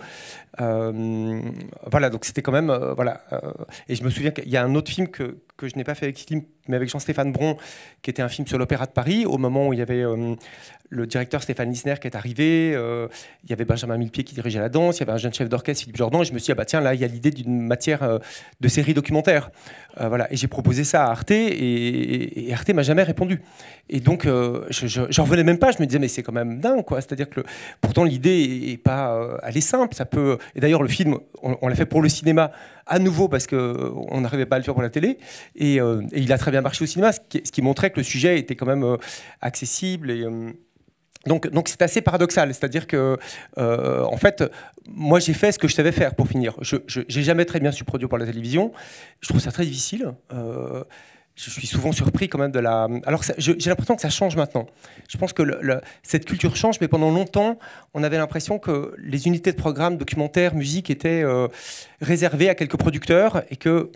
€. Voilà, donc c'était quand même... et je me souviens qu'il y a un autre film que je n'ai pas fait avec Philippe, mais avec Jean-Stéphane Bron, qui était un film sur l'Opéra de Paris, au moment où il y avait le directeur Stéphane Lisner qui est arrivé, il y avait Benjamin Millepied qui dirigeait la danse, il y avait un jeune chef d'orchestre, Philippe Jordan, et je me suis dit, tiens, là, il y a l'idée d'une matière de série documentaire. Voilà, et j'ai proposé ça à Arte, et Arte m'a jamais répondu. Et donc, j'en revenais même pas, je me disais, mais c'est quand même dingue, quoi. C'est-à-dire que pourtant, l'idée n'est pas... elle est simple, ça peut... Et d'ailleurs, le film, on l'a fait pour le cinéma, à nouveau, parce qu'on n'arrivait pas à le faire pour la télé, et il a très bien marché au cinéma, ce qui montrait que le sujet était quand même accessible. Et donc c'est assez paradoxal, c'est-à-dire que en fait, moi j'ai fait ce que je savais faire pour finir. Je n'ai jamais très bien su produire pour la télévision. Je trouve ça très difficile. Je suis souvent surpris quand même de la... Alors j'ai l'impression que ça change maintenant. Je pense que cette culture change, mais pendant longtemps, on avait l'impression que les unités de programme, documentaires, musique étaient réservées à quelques producteurs, et que...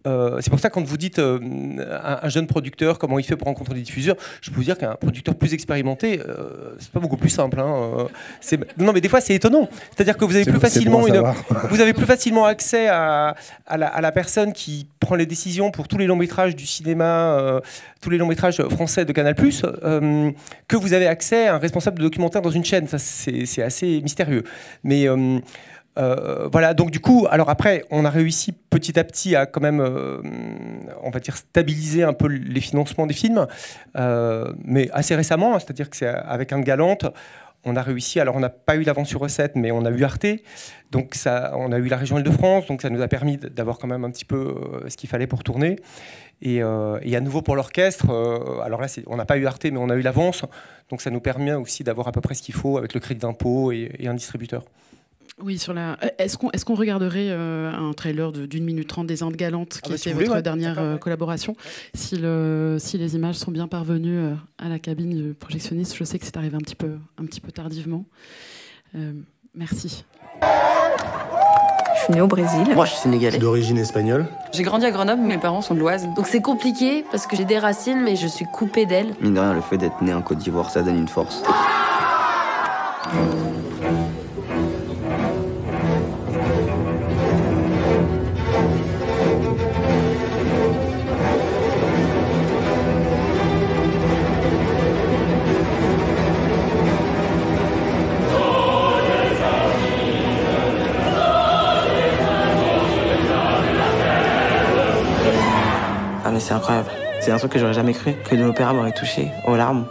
c'est pour ça, quand vous dites un jeune producteur, comment il fait pour rencontrer des diffuseurs, je peux vous dire qu'un producteur plus expérimenté, c'est pas beaucoup plus simple. Hein. Non, mais des fois, c'est étonnant. C'est-à-dire que vous avez plus facilement accès à la personne qui prend les décisions pour tous les longs métrages du cinéma, tous les longs métrages français de Canal+, que vous avez accès à un responsable de documentaire dans une chaîne. Ça, c'est assez mystérieux. Mais... voilà, donc du coup, alors après, on a réussi petit à petit à quand même, on va dire, stabiliser un peu les financements des films, mais assez récemment, hein, c'est-à-dire que c'est avec Indes galantes, on a réussi, alors on n'a pas eu l'avance sur recette, mais on a eu Arte, donc on a eu la région Île-de-France, donc ça nous a permis d'avoir quand même un petit peu ce qu'il fallait pour tourner. Et à nouveau pour l'orchestre, alors là, on n'a pas eu Arte, mais on a eu l'avance, donc ça nous permet aussi d'avoir à peu près ce qu'il faut avec le crédit d'impôt et un distributeur. Oui, est-ce qu'on regarderait un trailer d'1 minute 30 des Indes galantes, qui était votre dernière collaboration, si les images sont bien parvenues à la cabine du projectionniste. Je sais que c'est arrivé un petit peu tardivement. Merci. Je suis née au Brésil. Moi, je suis sénégalais. D'origine espagnole. J'ai grandi à Grenoble, mes parents sont de l'Oise. Donc c'est compliqué parce que j'ai des racines, mais je suis coupée d'elles. Mine de rien, le fait d'être né en Côte d'Ivoire, ça donne une force. mais c'est incroyable. C'est un truc que j'aurais jamais cru, que l'opéra m'aurait touché aux larmes.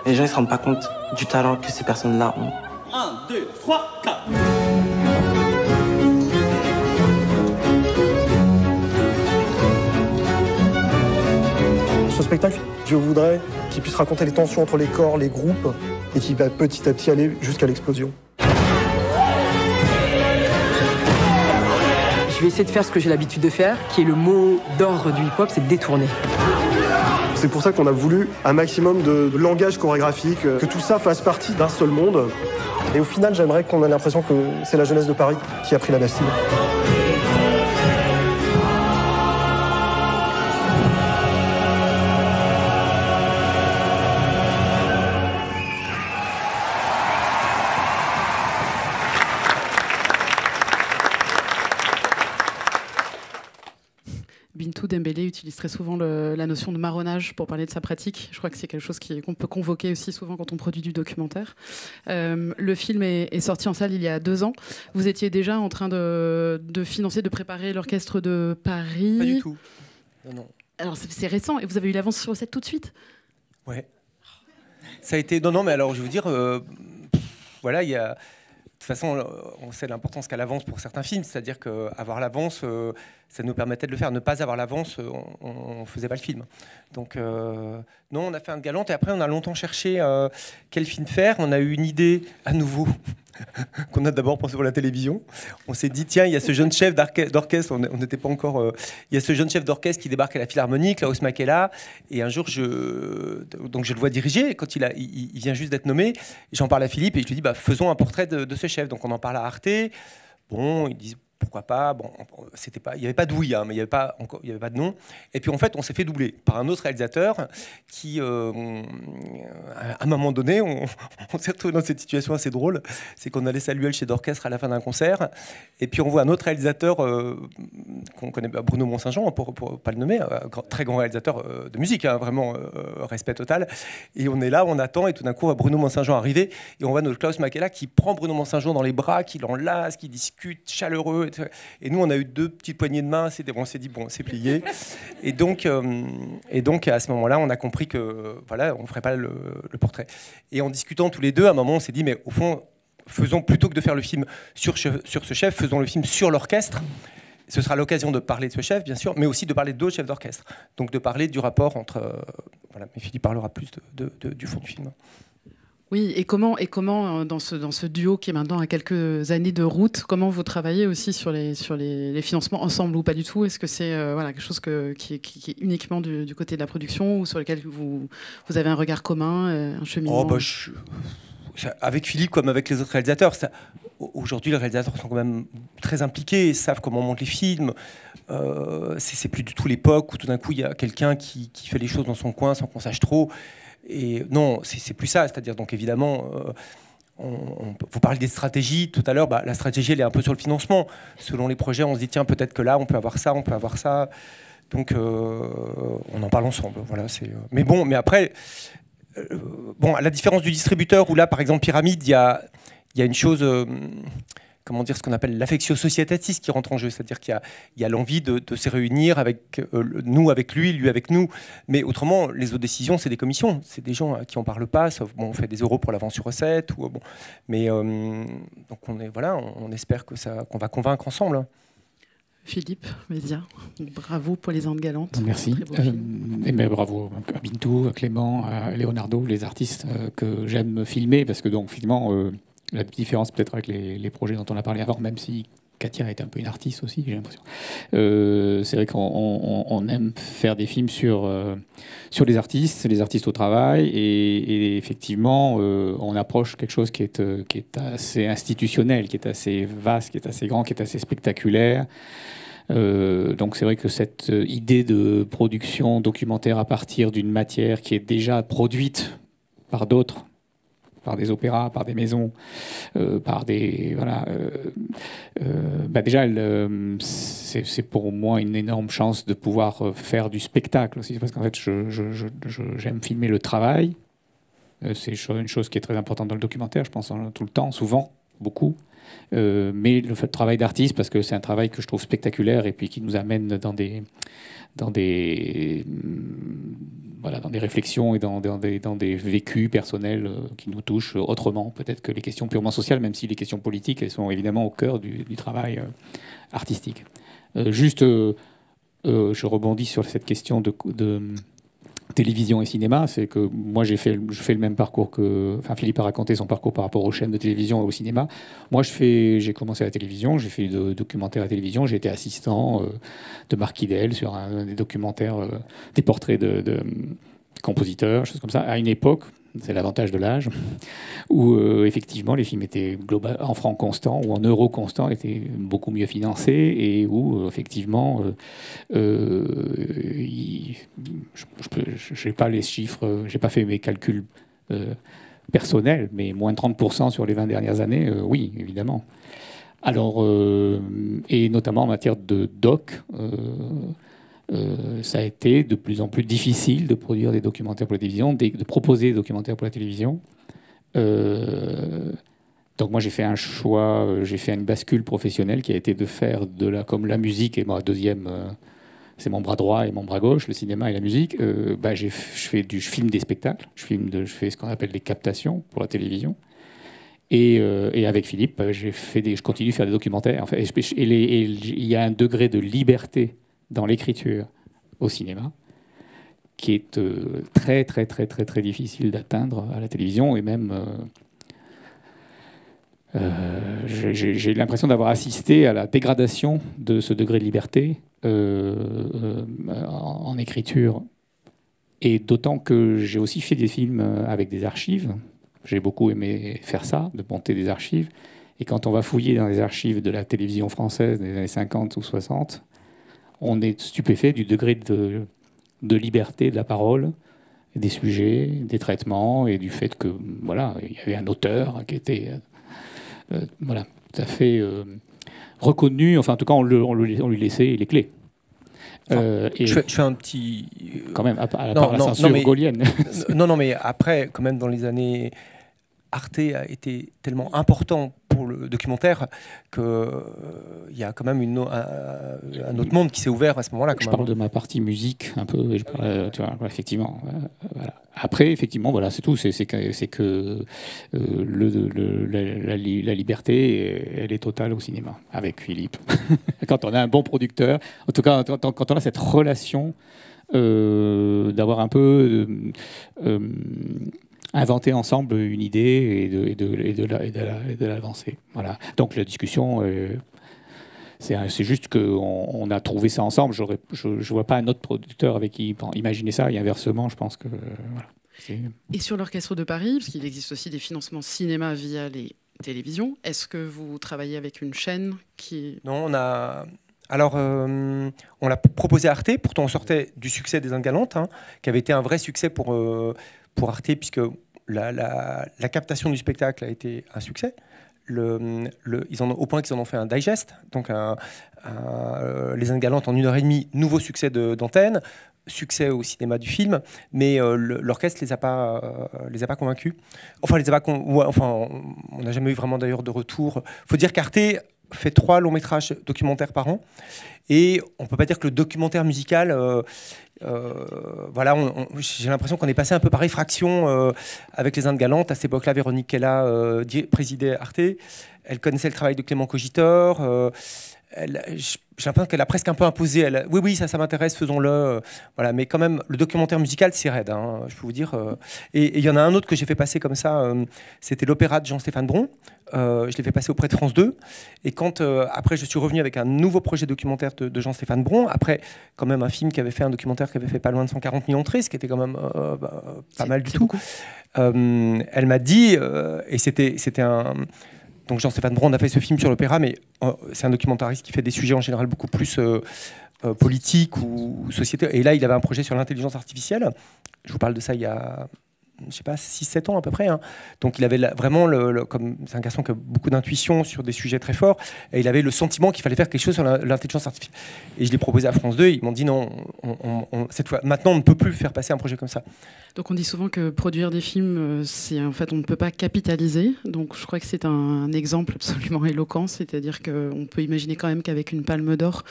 Les gens, ils se rendent pas compte du talent que ces personnes-là ont. 1, 2, 3, 4. Ce spectacle, je voudrais qu'il puisse raconter les tensions entre les corps, les groupes, et qu'il va petit à petit aller jusqu'à l'explosion. Je vais essayer de faire ce que j'ai l'habitude de faire, qui est le mot d'ordre du hip-hop, c'est de détourner. C'est pour ça qu'on a voulu un maximum de langage chorégraphique, que tout ça fasse partie d'un seul monde. Et au final, j'aimerais qu'on ait l'impression que c'est la jeunesse de Paris qui a pris la Bastille. Bintou Dembélé utilise très souvent la notion de marronnage pour parler de sa pratique. Je crois que c'est quelque chose qu'on peut convoquer aussi souvent quand on produit du documentaire. Le film est sorti en salle il y a 2 ans. Vous étiez déjà en train de financer, de préparer l'Orchestre de Paris. Pas du tout. Non. Alors c'est récent et vous avez eu l'avance sur recette tout de suite. Ouais. Ça a été... Non, mais alors je veux dire, voilà, il y a... De toute façon, on sait l'importance qu'a l'avance pour certains films, c'est-à-dire qu'avoir l'avance, ça nous permettait de le faire. Ne pas avoir l'avance, on ne faisait pas le film. Donc, non, on a fait un Galante et après, on a longtemps cherché quel film faire. On a eu une idée à nouveau qu'on a d'abord pensé pour la télévision. On s'est dit, tiens, il y a ce jeune chef d'orchestre, on n'était pas encore... il y a ce jeune chef d'orchestre qui débarque à la Philharmonie, Klaus Makela, et un jour, donc je le vois diriger, quand il vient juste d'être nommé, j'en parle à Philippe et je lui dis, faisons un portrait de ce chef. Donc on en parle à Arte. Bon, ils disent pourquoi pas. Bon, il n'y avait pas de oui, hein, mais il n'y avait pas de non. Et puis en fait, on s'est fait doubler par un autre réalisateur qui, à un moment donné, on s'est retrouvé dans cette situation assez drôle. C'est qu'on allait saluer le chef d'orchestre à la fin d'un concert, et puis on voit un autre réalisateur qu'on connaît, Bruno Mont-Saint-Jean, pour pas le nommer, très grand réalisateur de musique, hein, vraiment respect total. Et on est là, on attend, et tout d'un coup, on voit Bruno Mont-Saint-Jean arriver, et on voit notre Klaus Makela qui prend Bruno Mont-Saint-Jean dans les bras, qui l'enlace, qui discute, chaleureux. Et nous, on a eu 2 petites poignées de main. On s'est dit, bon, c'est plié. Et donc, à ce moment-là, on a compris que voilà, on ne ferait pas le portrait. Et en discutant tous les deux, à un moment, on s'est dit, mais au fond, faisons, plutôt que de faire le film sur ce chef, faisons le film sur l'orchestre. Ce sera l'occasion de parler de ce chef, bien sûr, mais aussi de parler d'autres chefs d'orchestre. Donc de parler du rapport entre... voilà, mais Philippe parlera plus du fond du film. Oui, et comment dans ce duo qui est maintenant à quelques années de route, comment vous travaillez aussi sur les financements ensemble ou pas du tout? Est-ce que c'est quelque chose qui est uniquement du côté de la production ou sur lequel vous avez un regard commun, un cheminement? Avec Philippe comme avec les autres réalisateurs, aujourd'hui les réalisateurs sont quand même très impliqués, savent comment on monte les films. C'est plus du tout l'époque où tout d'un coup il y a quelqu'un qui fait les choses dans son coin sans qu'on sache trop. Et non, c'est plus ça. C'est-à-dire, donc évidemment, vous parlez des stratégies tout à l'heure. La stratégie, elle est un peu sur le financement. Selon les projets, on se dit tiens, peut-être que là, on peut avoir ça, on peut avoir ça. Donc, on en parle ensemble. Voilà. Mais après, à la différence du distributeur, où là, par exemple, Pyramide, il y a une chose. Comment dire, ce qu'on appelle l'affectio societatis qui rentre en jeu, c'est-à-dire qu'il y a l'envie de se réunir avec nous, avec lui avec nous. Mais autrement, les autres décisions, c'est des commissions, c'est des gens à qui on parle pas, sauf on fait des euros pour l'avance sur recette. Mais donc on espère qu'on va convaincre ensemble. Hein. Philippe, Média, bravo pour les Andes Galantes. Merci. Bravo à Bintou, à Clément, à Leonardo, les artistes que j'aime filmer, parce que donc finalement... la différence peut-être avec les projets dont on a parlé avant, même si Katia est un peu une artiste aussi, j'ai l'impression. C'est vrai qu'on aime faire des films sur les artistes au travail, et effectivement, on approche quelque chose qui est assez institutionnel, qui est assez vaste, qui est assez grand, qui est assez spectaculaire. Donc c'est vrai que cette idée de production documentaire à partir d'une matière qui est déjà produite par d'autres, par des opéras, par des maisons, par des... Voilà. Déjà, c'est pour moi une énorme chance de pouvoir faire du spectacle aussi, parce qu'en fait, j'aime filmer le travail. C'est une chose qui est très importante dans le documentaire, je pense, tout le temps, souvent, beaucoup. Mais le travail d'artiste, parce que c'est un travail que je trouve spectaculaire et puis qui nous amène dans voilà, dans des réflexions et dans des vécus personnels qui nous touchent autrement, peut-être que les questions purement sociales, même si les questions politiques, elles sont évidemment au cœur du travail artistique. Je rebondis sur cette question de télévision et cinéma, c'est que moi je fais le même parcours enfin Philippe a raconté son parcours par rapport aux chaînes de télévision et au cinéma. Moi j'ai commencé à la télévision, j'ai fait des documentaires à la télévision, j'ai été assistant de Marc Hidel sur des documentaires, des portraits de compositeurs, choses comme ça, à une époque, c'est l'avantage de l'âge, où effectivement les films étaient en francs constants ou en euros constants, étaient beaucoup mieux financés et où effectivement, je n'ai pas les chiffres, j'ai pas fait mes calculs personnels, mais moins de 30% sur les 20 dernières années, oui, évidemment. Alors, et notamment en matière de doc, ça a été de plus en plus difficile de produire des documentaires pour la télévision, de proposer des documentaires pour la télévision. Donc moi j'ai fait un choix, j'ai fait une bascule professionnelle qui a été de faire comme la musique est ma deuxième, c'est mon bras droit et mon bras gauche, le cinéma et la musique. Je filme des spectacles, je fais ce qu'on appelle des captations pour la télévision. Et avec Philippe, je continue de faire des documentaires. Enfin, il y a un degré de liberté dans l'écriture au cinéma, qui est très, très, très, très, très difficile d'atteindre à la télévision. Et même, j'ai l'impression d'avoir assisté à la dégradation de ce degré de liberté en écriture. Et d'autant que j'ai aussi fait des films avec des archives. J'ai beaucoup aimé faire ça, de monter des archives. Et quand on va fouiller dans les archives de la télévision française des années 50 ou 60, on est stupéfait du degré de liberté de la parole, des sujets, des traitements, et du fait que voilà, il y avait un auteur qui était voilà, tout à fait reconnu. Enfin, en tout cas, on lui laissait les clés. Et je fais un petit... Quand même, à part la censure gaulienne. Non, mais après, quand même, dans les années... Arte a été tellement important pour le documentaire qu'il y a quand même un autre monde qui s'est ouvert à ce moment-là. Je parle de ma partie musique un peu, tu vois, effectivement. Voilà. Après, effectivement, voilà, c'est tout. C'est que la liberté, elle est totale au cinéma, avec Philippe. Quand on a un bon producteur, en tout cas, quand on a cette relation d'avoir un peu... inventer ensemble une idée et de l'avancer. Voilà. Donc la discussion, c'est juste qu'on a trouvé ça ensemble. Je ne vois pas un autre producteur avec qui imaginer ça, et inversement, je pense que... voilà. Et sur l'Orchestre de Paris, parce qu'il existe aussi des financements cinéma via les télévisions, est-ce que vous travaillez avec une chaîne qui... Non, on a... Alors, on l'a proposé à Arte, pourtant on sortait du succès des Indes galantes, qui avait été un vrai succès pour Arte, puisque la captation du spectacle a été un succès. Au point qu'ils en ont fait un digest, donc les Indes galantes en 1h30, nouveau succès d'antenne, succès au cinéma du film, mais l'orchestre les a pas convaincus. Enfin, on n'a jamais eu vraiment d'ailleurs de retour. Faut dire qu'Arte fait 3 longs métrages documentaires par an, et on peut pas dire que le documentaire musical, voilà, j'ai l'impression qu'on est passé un peu par effraction avec les Indes galantes. À cette époque-là, Véronique Kella présidait Arte. Elle connaissait le travail de Clément Cogitor. J'ai l'impression qu'elle a presque un peu imposé. Oui, ça m'intéresse, faisons-le. Voilà, mais quand même, le documentaire musical, c'est raide, je peux vous dire. Et il y en a un autre que j'ai fait passer comme ça, c'était l'opéra de Jean-Stéphane Bron. Je l'ai fait passer auprès de France 2. Et quand, après, je suis revenu avec un nouveau projet documentaire de Jean-Stéphane Bron, après, quand même, un film qui avait fait un documentaire qui avait fait pas loin de 140 000 entrées, ce qui était quand même pas mal du tout. Elle m'a dit, et c'était un... Donc Jean-Stéphane Bron a fait ce film sur l'opéra, mais c'est un documentariste qui fait des sujets en général beaucoup plus politiques ou sociétés. Et là, il avait un projet sur l'intelligence artificielle. Je vous parle de ça il y a je sais pas, 6-7 ans à peu près. Hein. Donc il avait vraiment, comme c'est un garçon qui a beaucoup d'intuition sur des sujets très forts, et il avait le sentiment qu'il fallait faire quelque chose sur l'intelligence artificielle. Et je l'ai proposé à France 2, ils m'ont dit non, cette fois, maintenant on ne peut plus faire passer un projet comme ça. Donc on dit souvent que produire des films, en fait on ne peut pas capitaliser. Donc je crois que c'est un exemple absolument éloquent, c'est-à-dire qu'on peut imaginer quand même qu'avec une palme d'or,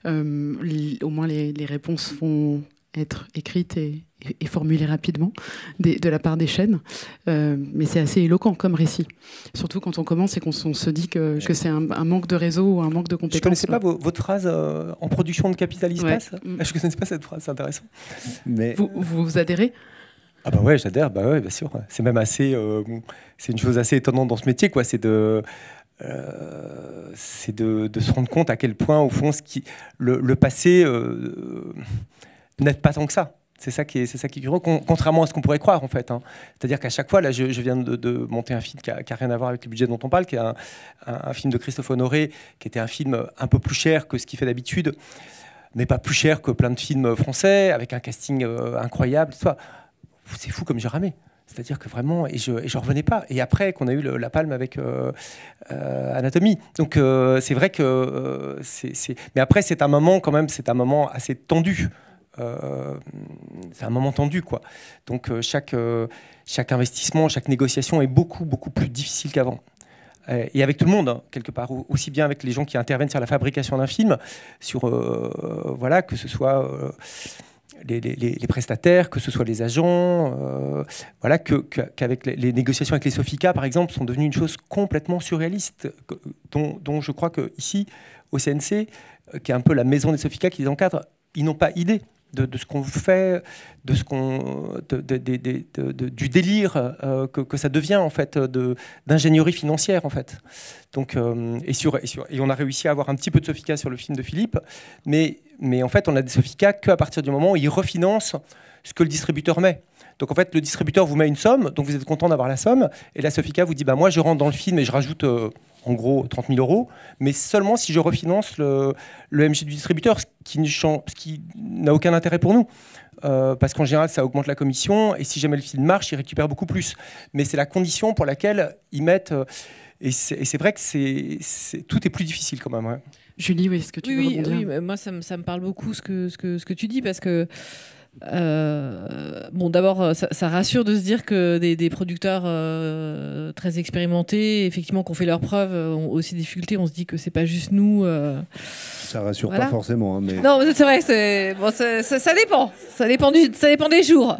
au moins les réponses vont être écrites et formulées rapidement de la part des chaînes. Mais c'est assez éloquent comme récit. Surtout quand on commence et qu'on se dit que c'est un manque de réseau ou un manque de compétences. Je ne connaissais pas votre phrase en production de capitalise passe. Je ne connaissais pas cette phrase, c'est intéressant. Mais... Vous adhérez ? Ah bah ouais, j'adhère, bah ouais, bien sûr. C'est même assez... c'est une chose assez étonnante dans ce métier, quoi. C'est de se rendre compte à quel point, au fond, le passé n'aide pas tant que ça. C'est ça qui est curieux, contrairement à ce qu'on pourrait croire, en fait. Hein. C'est-à-dire qu'à chaque fois, là, je viens de monter un film qui a rien à voir avec le budget dont on parle, qui est un film de Christophe Honoré, qui était un film un peu plus cher que ce qu'il fait d'habitude, mais pas plus cher que plein de films français, avec un casting incroyable. C'est fou comme j'ai ramé. C'est-à-dire que vraiment, et je revenais pas. Et après qu'on a eu la palme avec Anatomie. Donc c'est vrai que mais après c'est un moment quand même, c'est un moment assez tendu. C'est un moment tendu, quoi. Donc chaque investissement, chaque négociation est beaucoup plus difficile qu'avant. Et avec tout le monde, hein, quelque part, aussi bien avec les gens qui interviennent sur la fabrication d'un film, sur voilà, que ce soit les prestataires, que ce soit les agents, voilà, qu'avec les négociations avec les Sofica, par exemple, sont devenues une chose complètement surréaliste, dont je crois que ici, au CNC, qui est un peu la maison des Sofica qui les encadre, ils n'ont pas idée de ce qu'on fait, du délire que ça devient, en fait, d'ingénierie financière, en fait. Donc, et on a réussi à avoir un petit peu de Sofica sur le film de Philippe, mais en fait, on a des Sofica qu'à partir du moment où ils refinancent ce que le distributeur met. Donc en fait, le distributeur vous met une somme, donc vous êtes content d'avoir la somme, et la Sofica vous dit bah, moi je rentre dans le film et je rajoute en gros 30 000 €, mais seulement si je refinance le MG du distributeur, ce qui n'a aucun intérêt pour nous. Parce qu'en général, ça augmente la commission, et si jamais le film marche, ils récupèrent beaucoup plus. Mais c'est la condition pour laquelle ils mettent... et c'est vrai que tout est plus difficile quand même. Ouais. Julie, est-ce que tu veux rebondir ? Oui, moi ça me parle beaucoup ce que tu dis, parce que bon, d'abord, ça rassure de se dire que des producteurs très expérimentés, effectivement, qui ont fait leurs preuves, ont aussi des difficultés. On se dit que c'est pas juste nous. Ça rassure pas forcément. Hein, mais... Non, mais c'est vrai, ça dépend. Ça dépend des jours.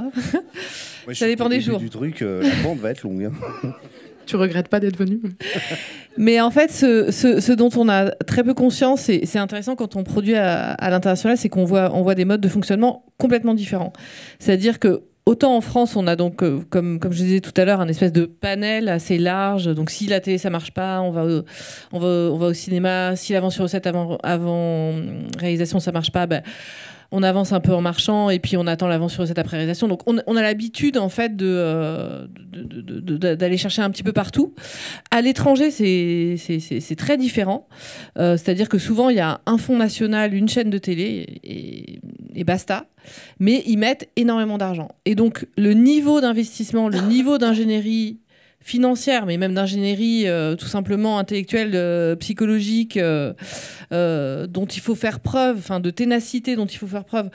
Ouais, ça dépend des jours. Du truc, la bande va être longue. Hein. Tu regrettes pas d'être venu ? Mais en fait, ce dont on a très peu conscience, et c'est intéressant quand on produit à l'international, c'est qu'on voit des modes de fonctionnement complètement différents. C'est-à-dire que autant en France, on a donc, comme je disais tout à l'heure, un espèce de panel assez large. Donc si la télé ça marche pas, on va au cinéma. Si l'avance sur recette avant réalisation ça marche pas, ben, on avance un peu en marchant et puis on attend l'avance sur cette après réalisation. Donc on a l'habitude en fait d'aller chercher un petit peu partout. À l'étranger, c'est très différent. C'est-à-dire que souvent il y a un fonds national, une chaîne de télé et basta. Mais ils mettent énormément d'argent. Et donc le niveau d'investissement, le niveau d'ingénierie financière, mais même d'ingénierie tout simplement intellectuelle, psychologique, dont il faut faire preuve, enfin de ténacité dont il faut faire preuve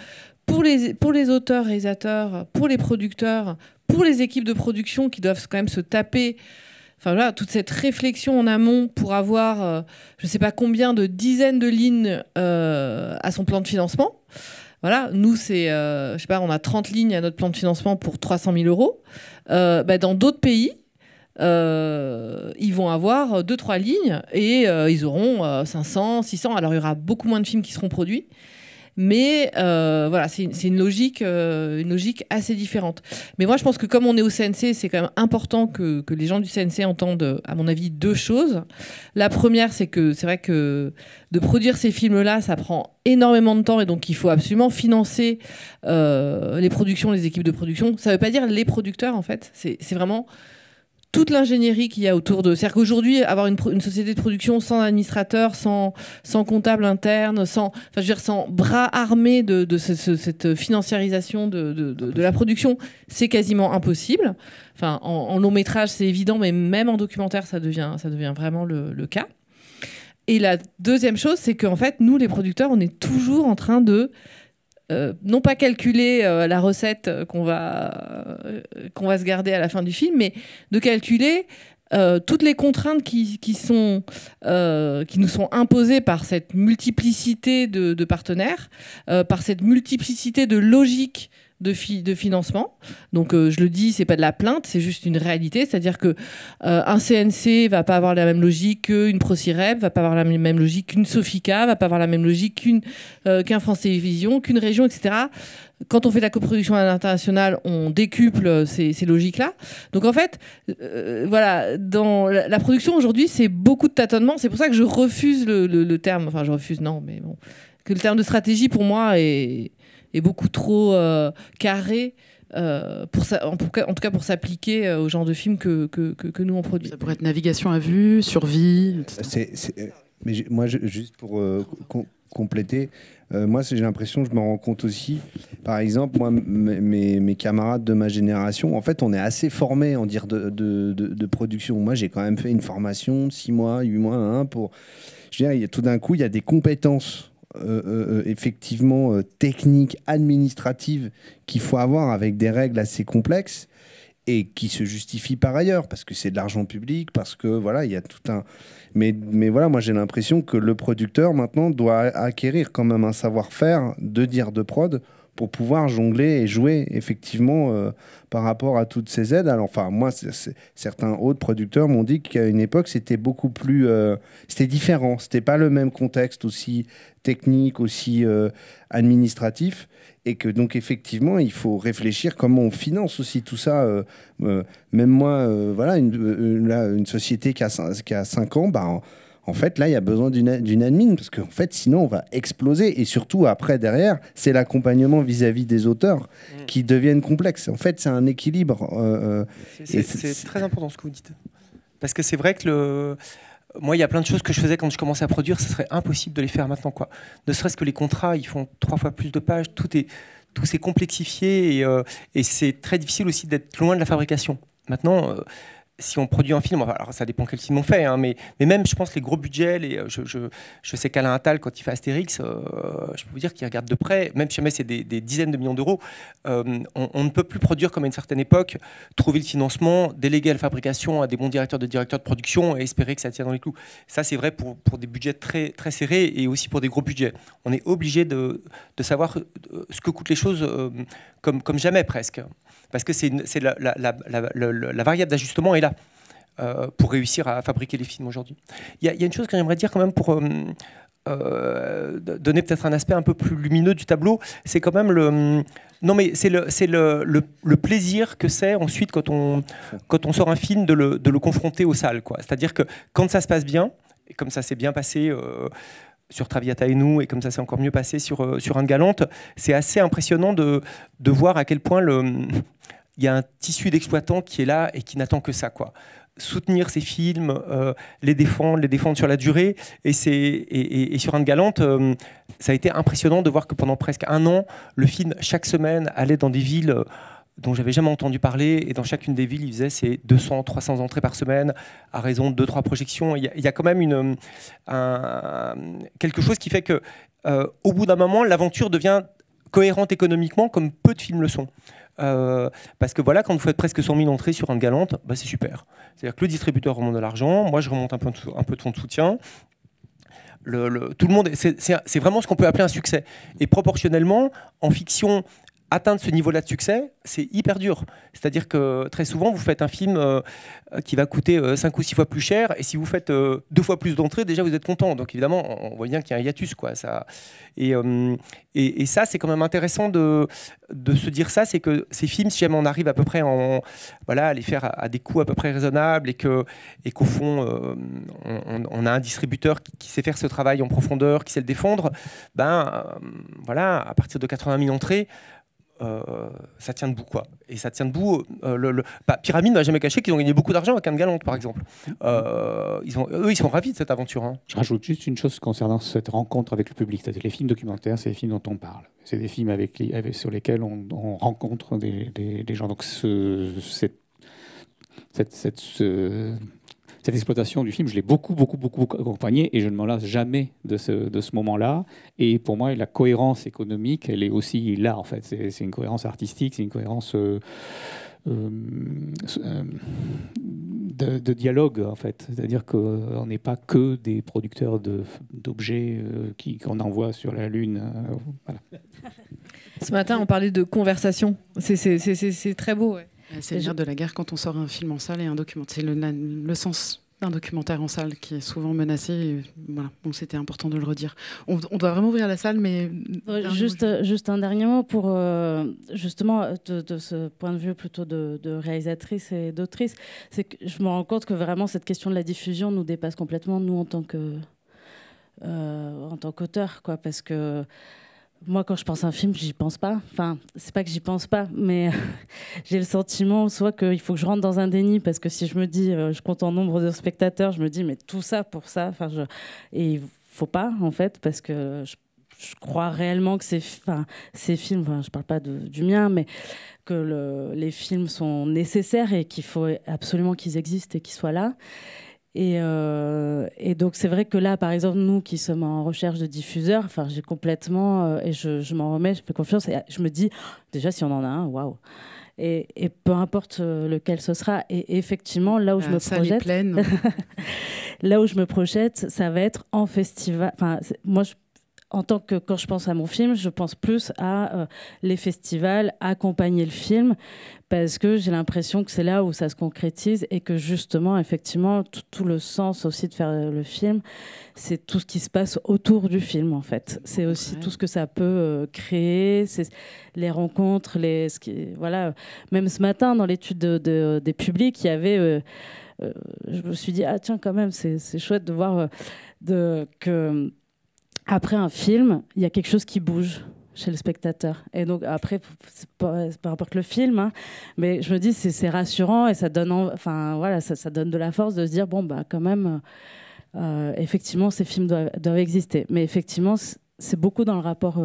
pour les auteurs, réalisateurs, pour les producteurs, pour les équipes de production qui doivent quand même se taper. Enfin voilà, toute cette réflexion en amont pour avoir, je ne sais pas combien de dizaines de lignes à son plan de financement. Voilà, nous, c'est, je sais pas, on a 30 lignes à notre plan de financement pour 300 000 €. Bah, dans d'autres pays, ils vont avoir 2-3 lignes et ils auront 500, 600. Alors il y aura beaucoup moins de films qui seront produits, mais voilà, c'est une logique assez différente. Mais moi je pense que comme on est au CNC, c'est quand même important que les gens du CNC entendent, à mon avis, 2 choses. La première, c'est que c'est vrai que de produire ces films-là, ça prend énormément de temps et donc il faut absolument financer les productions, les équipes de production. Ça ne veut pas dire les producteurs en fait, c'est vraiment toute l'ingénierie qu'il y a autour de. C'est-à-dire qu'aujourd'hui, avoir une société de production sans administrateur, sans comptable interne, sans bras armés de cette financiarisation de la production, c'est quasiment impossible. Enfin, en long métrage, c'est évident, mais même en documentaire, ça devient vraiment le cas. Et la deuxième chose, c'est qu'en fait, nous, les producteurs, on est toujours en train de non pas calculer la recette qu'on va se garder à la fin du film, mais de calculer toutes les contraintes qui nous sont imposées par cette multiplicité de partenaires, par cette multiplicité de logiques de financement. Donc je le dis, c'est pas de la plainte, c'est juste une réalité, c'est-à-dire que un CNC va pas avoir la même logique qu'une ProCirep, va pas avoir la même logique qu'une Sofica, va pas avoir la même logique qu'un France Télévisions, qu'une région, etc. Quand on fait de la coproduction à l'international, on décuple ces logiques-là. Donc en fait, voilà, dans la production aujourd'hui, c'est beaucoup de tâtonnements. C'est pour ça que je refuse le terme, enfin je refuse, non, mais bon, que le terme de stratégie pour moi est beaucoup trop carré en tout cas pour s'appliquer au genre de film que nous on produit. Ça pourrait être navigation à vue, survie, etc. Mais moi, juste pour compléter, moi j'ai l'impression, je me rends compte aussi, par exemple, moi, mes camarades de ma génération, en fait, on est assez formés en dire de production. Moi, j'ai quand même fait une formation de 6 mois, 8 mois, 1 an pour... Je veux dire, tout d'un coup, il y a des compétences effectivement techniques, administratives qu'il faut avoir avec des règles assez complexes et qui se justifient par ailleurs parce que c'est de l'argent public, parce que voilà, il y a tout un... Mais voilà, moi j'ai l'impression que le producteur maintenant doit acquérir quand même un savoir-faire de dire de prod pour pouvoir jongler et jouer effectivement par rapport à toutes ces aides. Alors, enfin, moi, certains autres producteurs m'ont dit qu'à une époque, c'était beaucoup plus... c'était différent. C'était pas le même contexte aussi technique, aussi administratif. Et que donc, effectivement, il faut réfléchir comment on finance aussi tout ça. Même moi, voilà, une société qui a 5 ans, bah, en fait, là, il y a besoin d'une admin parce qu'en fait, sinon, on va exploser. Et surtout, après, derrière, c'est l'accompagnement vis-à-vis des auteurs qui deviennent complexes. En fait, c'est un équilibre. C'est très important ce que vous dites. Parce que c'est vrai que moi, il y a plein de choses que je faisais quand je commençais à produire, ce serait impossible de les faire maintenant, quoi. Ne serait-ce que les contrats, ils font 3 fois plus de pages, tout s'est complexifié et c'est très difficile aussi d'être loin de la fabrication. Maintenant, si on produit un film, alors ça dépend quel film on fait, hein, mais même, je pense, les gros budgets, je sais qu'Alain Attal, quand il fait Astérix, je peux vous dire qu'il regarde de près, même si jamais c'est des dizaines de millions d'euros, on ne peut plus produire comme à une certaine époque, trouver le financement, déléguer la fabrication à des bons directeurs de production et espérer que ça tient dans les clous. Ça, c'est vrai pour des budgets très, très serrés et aussi pour des gros budgets. On est obligé de savoir ce que coûtent les choses comme jamais presque. Parce que c'est la variable d'ajustement est là pour réussir à fabriquer les films aujourd'hui. Il y a une chose que j'aimerais dire quand même pour donner peut-être un aspect un peu plus lumineux du tableau, c'est quand même le plaisir que c'est ensuite quand on sort un film de le confronter aux salles, quoi. C'est-à-dire que quand ça se passe bien, et comme ça s'est bien passé sur Traviata et nous, et comme ça s'est encore mieux passé sur Inde Galante, c'est assez impressionnant de voir à quel point il y a un tissu d'exploitants qui est là et qui n'attend que ça, quoi. Soutenir ces films, les défendre sur la durée. Et sur Inde Galante, ça a été impressionnant de voir que pendant presque 1 an, le film, chaque semaine, allait dans des villes dont j'avais jamais entendu parler, et dans chacune des villes, il faisait ses 200-300 entrées par semaine, à raison de 2-3 projections. Il y a quand même quelque chose qui fait que, au bout d'un moment, l'aventure devient cohérente économiquement, comme peu de films le sont. Parce que voilà, quand vous faites presque 100 000 entrées sur Inde Galante, bah, c'est super. C'est-à-dire que le distributeur remonte de l'argent, moi je remonte un peu de fonds de soutien. Tout le monde, c'est vraiment ce qu'on peut appeler un succès. Et proportionnellement, en fiction, atteindre ce niveau-là de succès, c'est hyper dur. C'est-à-dire que très souvent, vous faites un film qui va coûter 5 ou 6 fois plus cher, et si vous faites 2 fois plus d'entrées, déjà vous êtes content. Donc évidemment, on voit bien qu'il y a un hiatus, quoi. Ça, et ça, c'est quand même intéressant de se dire ça, c'est que ces films, si jamais on arrive à peu près à les faire à des coûts à peu près raisonnables, et qu'au fond, on a un distributeur qui sait faire ce travail en profondeur, qui sait le défendre, voilà, à partir de 80 000 entrées, ça tient debout, quoi. Et ça tient debout. Pyramide n'a jamais caché qu'ils ont gagné beaucoup d'argent avec Anne Galante, par exemple. Ils sont ravis de cette aventure. Hein. Je rajoute juste une chose concernant cette rencontre avec le public. C'est-à-dire les films documentaires, c'est les films dont on parle. C'est des films sur lesquels on rencontre des gens. Donc cette exploitation du film, je l'ai beaucoup accompagné et je ne m'en lasse jamais de ce moment-là. Et pour moi, la cohérence économique, elle est aussi là, en fait. C'est une cohérence artistique, c'est une cohérence de dialogue, en fait. C'est-à-dire qu'on n'est pas que des producteurs d'objets qu'on envoie sur la Lune. Voilà. Ce matin, on parlait de conversation. C'est très beau, ouais. C'est le nerf de la guerre quand on sort un film en salle et un documentaire. C'est le sens d'un documentaire en salle qui est souvent menacé. Et voilà, donc c'était important de le redire. On doit vraiment ouvrir la salle, mais... Juste un dernier mot pour, justement, de ce point de vue plutôt de réalisatrice et d'autrice. C'est que je me rends compte que vraiment cette question de la diffusion nous dépasse complètement, nous, en tant qu'auteur, quoi, parce que... Moi, quand je pense à un film, j'y pense pas. Enfin, c'est pas que j'y pense pas, mais j'ai le sentiment soit qu'il faut que je rentre dans un déni, parce que si je me dis, je compte en nombre de spectateurs, je me dis, mais tout ça pour ça. Enfin, et il faut pas, en fait, parce que je crois réellement que ces films, enfin, je parle pas du mien, mais que les films sont nécessaires et qu'il faut absolument qu'ils existent et qu'ils soient là. Et donc c'est vrai que là, par exemple, nous qui sommes en recherche de diffuseurs, enfin, j'ai complètement et je m'en remets, je fais confiance et je me dis déjà si on en a un, waouh. Et peu importe lequel ce sera. Et effectivement, là où je me projette, là où je me projette, ça va être en festival. Enfin, moi, quand je pense à mon film, je pense plus à les festivals, accompagner le film, parce que j'ai l'impression que c'est là où ça se concrétise et que justement, effectivement, tout le sens aussi de faire le film, c'est tout ce qui se passe autour du film, en fait. C'est aussi tout ce que ça peut créer, c'est les rencontres, voilà. Même ce matin, dans l'étude des publics, il y avait... je me suis dit, ah tiens, quand même, c'est chouette de voir que... Après un film, il y a quelque chose qui bouge chez le spectateur. Et donc après, c'est pas importe le film, hein, mais je me dis c'est rassurant et ça donne, voilà, ça donne de la force de se dire bon bah quand même, effectivement ces films doivent exister. Mais effectivement, c'est beaucoup dans le rapport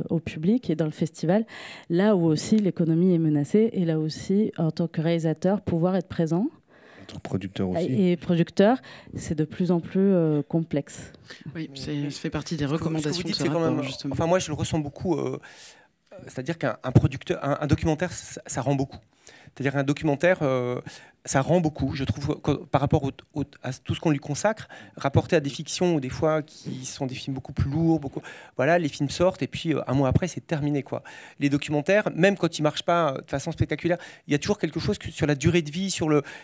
au public et dans le festival, là où aussi l'économie est menacée et là aussi en tant que réalisateur pouvoir être présent. Producteur aussi. Et producteur, c'est de plus en plus complexe. Oui, ça fait partie des recommandations de ce rapport, quand même, justement. Enfin, moi, je le ressens beaucoup. C'est-à-dire qu'un documentaire, ça rend beaucoup. C'est-à-dire qu'un documentaire, ça rend beaucoup, je trouve, par rapport à tout ce qu'on lui consacre, rapporté à des fictions ou des fois qui sont des films beaucoup plus lourds. Voilà, les films sortent et puis un mois après, c'est terminé, quoi. Les documentaires, même quand ils marchent pas de façon spectaculaire, il y a toujours quelque chose sur la durée de vie,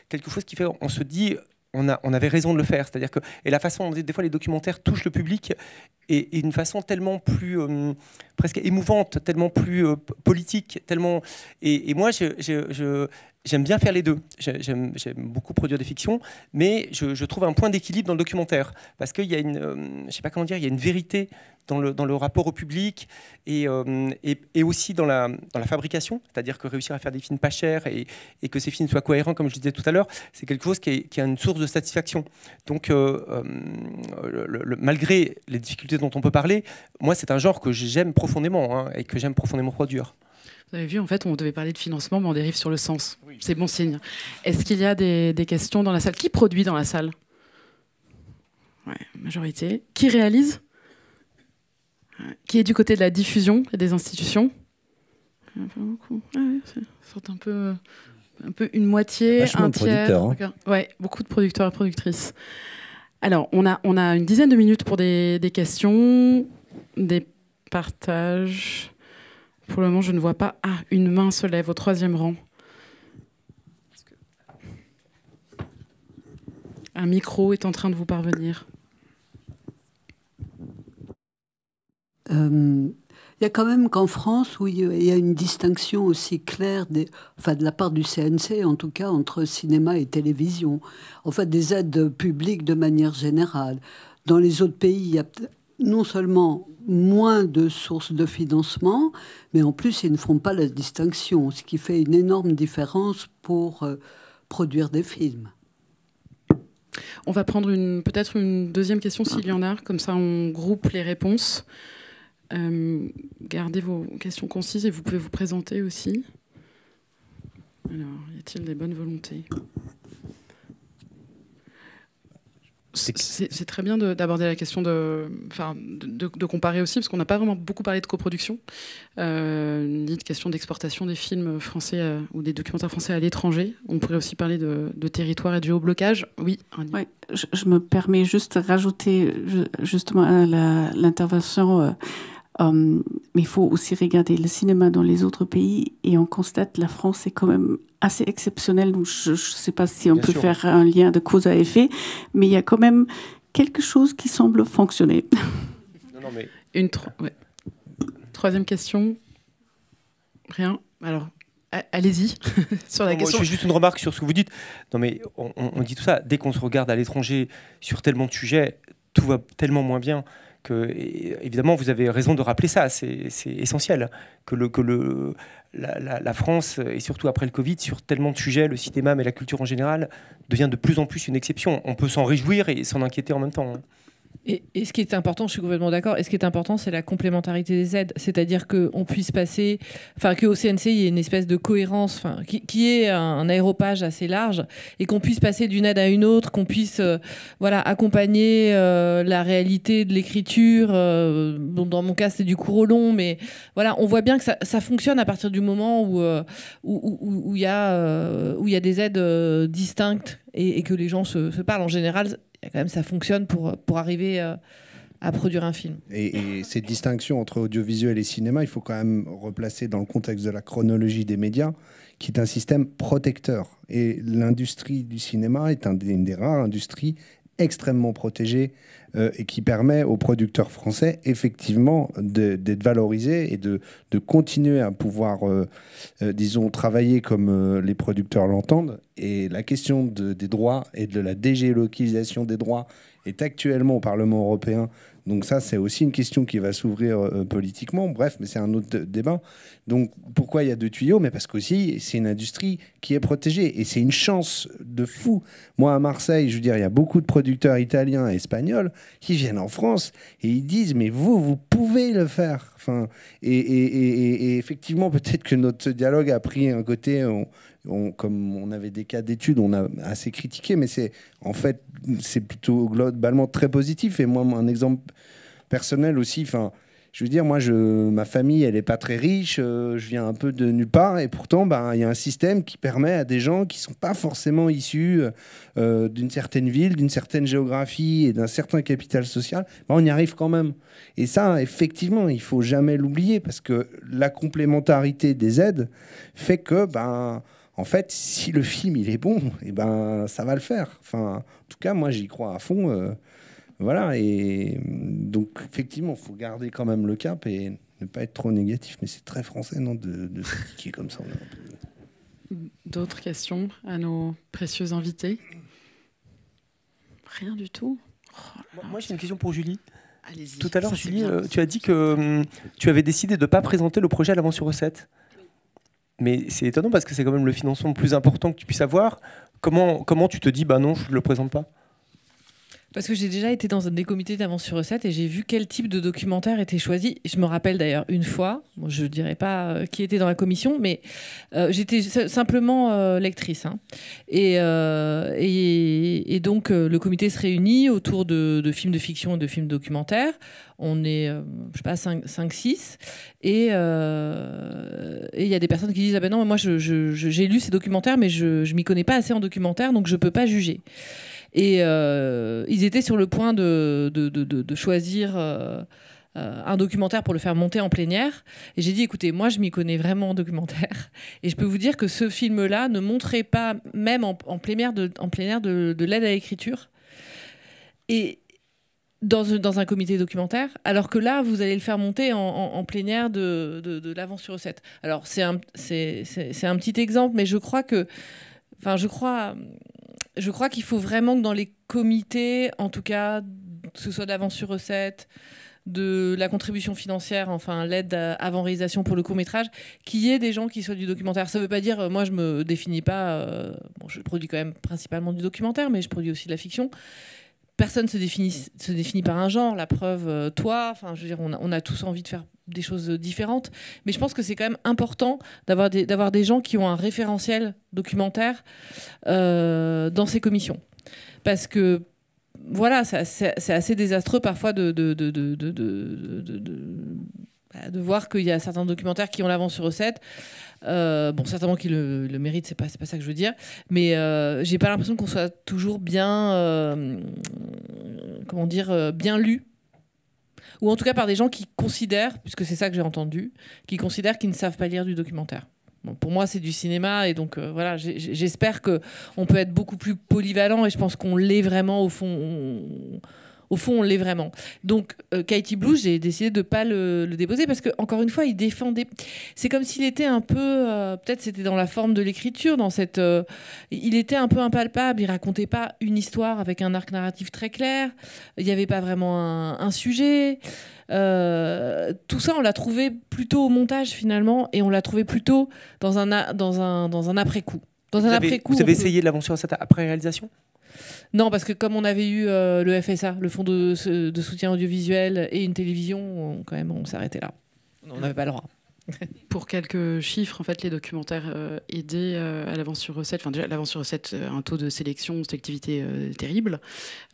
quelque chose qui fait, on se dit... On avait raison de le faire, c'est-à-dire que la façon dont des fois les documentaires touchent le public est d'une façon tellement plus presque émouvante, tellement plus politique, tellement et moi j'aime bien faire les deux. J'aime beaucoup produire des fictions, mais je trouve un point d'équilibre dans le documentaire parce qu'il y a je sais pas comment dire, il y a une vérité dans le rapport au public et aussi dans la fabrication, c'est-à-dire que réussir à faire des films pas chers et que ces films soient cohérents, comme je disais tout à l'heure, c'est quelque chose qui a une source de satisfaction. Donc, malgré les difficultés dont on peut parler, moi, c'est un genre que j'aime profondément hein, et que j'aime profondément produire. Vous avez vu, en fait, on devait parler de financement, mais on dérive sur le sens. Oui. C'est bon signe. Est-ce qu'il y a des questions dans la salle? Qui produit dans la salle? Ouais, majorité. Qui réalise? Qui est du côté de la diffusion et des institutions? Pas beaucoup. C'est un peu une moitié, un tiers. Hein. Ouais, beaucoup de producteurs et productrices. Alors, on a une dizaine de minutes pour des questions, des partages. Pour le moment, je ne vois pas. Ah, une main se lève au 3e rang. Un micro est en train de vous parvenir. Il y a quand même qu'en France, où il y a une distinction aussi claire, de la part du CNC, en tout cas, entre cinéma et télévision. En fait, des aides publiques de manière générale. Dans les autres pays, il y a non seulement moins de sources de financement, mais en plus, ils ne font pas la distinction, ce qui fait une énorme différence pour produire des films. On va prendre peut-être une deuxième question s'il y en a, comme ça on groupe les réponses. Gardez vos questions concises et vous pouvez vous présenter aussi. Alors, y a-t-il des bonnes volontés ? C'est très bien d'aborder la question de comparer aussi, parce qu'on n'a pas vraiment beaucoup parlé de coproduction, ni de question d'exportation des films français ou des documentaires français à l'étranger. On pourrait aussi parler de territoire et de géoblocage. Oui, ouais, je me permets juste de rajouter justement à l'intervention. Mais il faut aussi regarder le cinéma dans les autres pays et on constate que la France est quand même assez exceptionnelle. Donc je ne sais pas si on peut faire un lien de cause à effet, mais il y a quand même quelque chose qui semble fonctionner. Non, mais... Troisième question. Rien. Alors, allez-y sur la question. Je fais juste une remarque sur ce que vous dites. Non, mais on dit tout ça. Dès qu'on se regarde à l'étranger sur tellement de sujets, tout va tellement moins bien. Évidemment, vous avez raison de rappeler ça, c'est essentiel, que la France, et surtout après le Covid, sur tellement de sujets, le cinéma, mais la culture en général, devient de plus en plus une exception. On peut s'en réjouir et s'en inquiéter en même temps. Et ce qui est important, je suis complètement d'accord, et ce qui est important, c'est la complémentarité des aides. C'est-à-dire qu'on puisse passer, qu'au CNC, il y ait une espèce de cohérence, qui ait un aéropage assez large, et qu'on puisse passer d'une aide à une autre, qu'on puisse accompagner la réalité de l'écriture. Dans mon cas, c'est du court au long, mais voilà, on voit bien que ça fonctionne à partir du moment où il y a des aides distinctes et que les gens se parlent. En général, quand même, ça fonctionne pour arriver à produire un film. Et cette distinction entre audiovisuel et cinéma, il faut quand même replacer dans le contexte de la chronologie des médias, qui est un système protecteur. Et l'industrie du cinéma est une des rares industries extrêmement protégée et qui permet aux producteurs français, effectivement, d'être valorisés et de continuer à pouvoir, disons, travailler comme les producteurs l'entendent. Et la question des droits et de la dégéolocalisation des droits est actuellement au Parlement européen. Donc ça, c'est aussi une question qui va s'ouvrir politiquement. Bref, mais c'est un autre débat. Donc pourquoi il y a deux tuyaux ? Mais parce qu'aussi, c'est une industrie qui est protégée. Et c'est une chance de fou. Moi, à Marseille, je veux dire, il y a beaucoup de producteurs italiens et espagnols qui viennent en France et ils disent, mais vous pouvez le faire. Enfin, et effectivement, peut-être que notre dialogue a pris un côté... comme on avait des cas d'études, on a assez critiqué, mais c'est plutôt globalement très positif. Et moi, un exemple personnel aussi, je veux dire, ma famille, elle n'est pas très riche, je viens un peu de nulle part, et pourtant, il y a un système qui permet à des gens qui ne sont pas forcément issus d'une certaine ville, d'une certaine géographie et d'un certain capital social, on y arrive quand même. Et ça, effectivement, il ne faut jamais l'oublier, parce que la complémentarité des aides fait que... en fait, si le film il est bon, ça va le faire. En tout cas, moi j'y crois à fond. Voilà. Et donc effectivement, il faut garder quand même le cap et ne pas être trop négatif. Mais c'est très français, non, de critiquer comme ça. D'autres questions à nos précieux invités ? Rien du tout. Moi, j'ai une question pour Julie. Allez-y. Tout à l'heure, Julie, tu as dit que tu avais décidé de ne pas présenter le projet à l'avance sur recette. Mais c'est étonnant parce que c'est quand même le financement le plus important que tu puisses avoir. Comment tu te dis, non, je ne le présente pas ? Parce que j'ai déjà été dans des comités d'avance sur recette et j'ai vu quel type de documentaire était choisi. Je me rappelle d'ailleurs une fois, je ne dirais pas qui était dans la commission, mais j'étais simplement lectrice. Et donc le comité se réunit autour de films de fiction et de films documentaires. On est, je sais pas, 5-6. Et il y a des personnes qui disent « Ah ben non, moi j'ai lu ces documentaires, mais je ne m'y connais pas assez en documentaire, donc je ne peux pas juger. » Et ils étaient sur le point de choisir un documentaire pour le faire monter en plénière. Et j'ai dit, écoutez, moi, je m'y connais vraiment en documentaire. Et je peux vous dire que ce film-là ne montrait pas, même en plénière de l'aide à l'écriture. Et dans un comité documentaire, alors que là, vous allez le faire monter en plénière de l'avance sur recette. Alors, c'est un petit exemple, mais je crois que... Je crois qu'il faut vraiment que dans les comités, en tout cas, que ce soit d'avance sur recette, de la contribution financière, enfin l'aide avant réalisation pour le court-métrage, qu'il y ait des gens qui soient du documentaire. Ça ne veut pas dire, moi je me définis pas, je produis quand même principalement du documentaire, mais je produis aussi de la fiction. Personne se définit par un genre, la preuve, toi, enfin je veux dire, on a tous envie de faire des choses différentes, mais je pense que c'est quand même important d'avoir des gens qui ont un référentiel documentaire dans ces commissions. Parce que voilà, c'est assez désastreux parfois de voir qu'il y a certains documentaires qui ont l'avance sur recette. Bon, certainement qu'ils le méritent, c'est pas ça que je veux dire, mais j'ai pas l'impression qu'on soit toujours bien, bien lu, ou en tout cas par des gens qui considèrent, puisque c'est ça que j'ai entendu, qui considèrent qu'ils ne savent pas lire du documentaire. Bon, pour moi, c'est du cinéma, et donc voilà, j'espère qu'on peut être beaucoup plus polyvalent, et je pense qu'on l'est vraiment au fond. Au fond, on l'est vraiment. Donc, Katie Blues, j'ai décidé de ne pas le déposer parce qu'encore une fois, il défendait... C'est comme s'il était un peu... peut-être c'était dans la forme de l'écriture, dans cette... il était un peu impalpable, il ne racontait pas une histoire avec un arc narratif très clair, il n'y avait pas vraiment un sujet. Tout ça, on l'a trouvé plutôt au montage, finalement, et on l'a trouvé plutôt dans un après-coup. Vous avez essayé de l'aventure après réalisation ? Non, parce que comme on avait eu le FSA, le Fonds de soutien audiovisuel, et une télévision, on s'est arrêté là. On n'avait pas le droit. Pour quelques chiffres, en fait, les documentaires aidés à l'avance sur recette, enfin déjà l'avance sur recette, un taux de sélectivité terrible,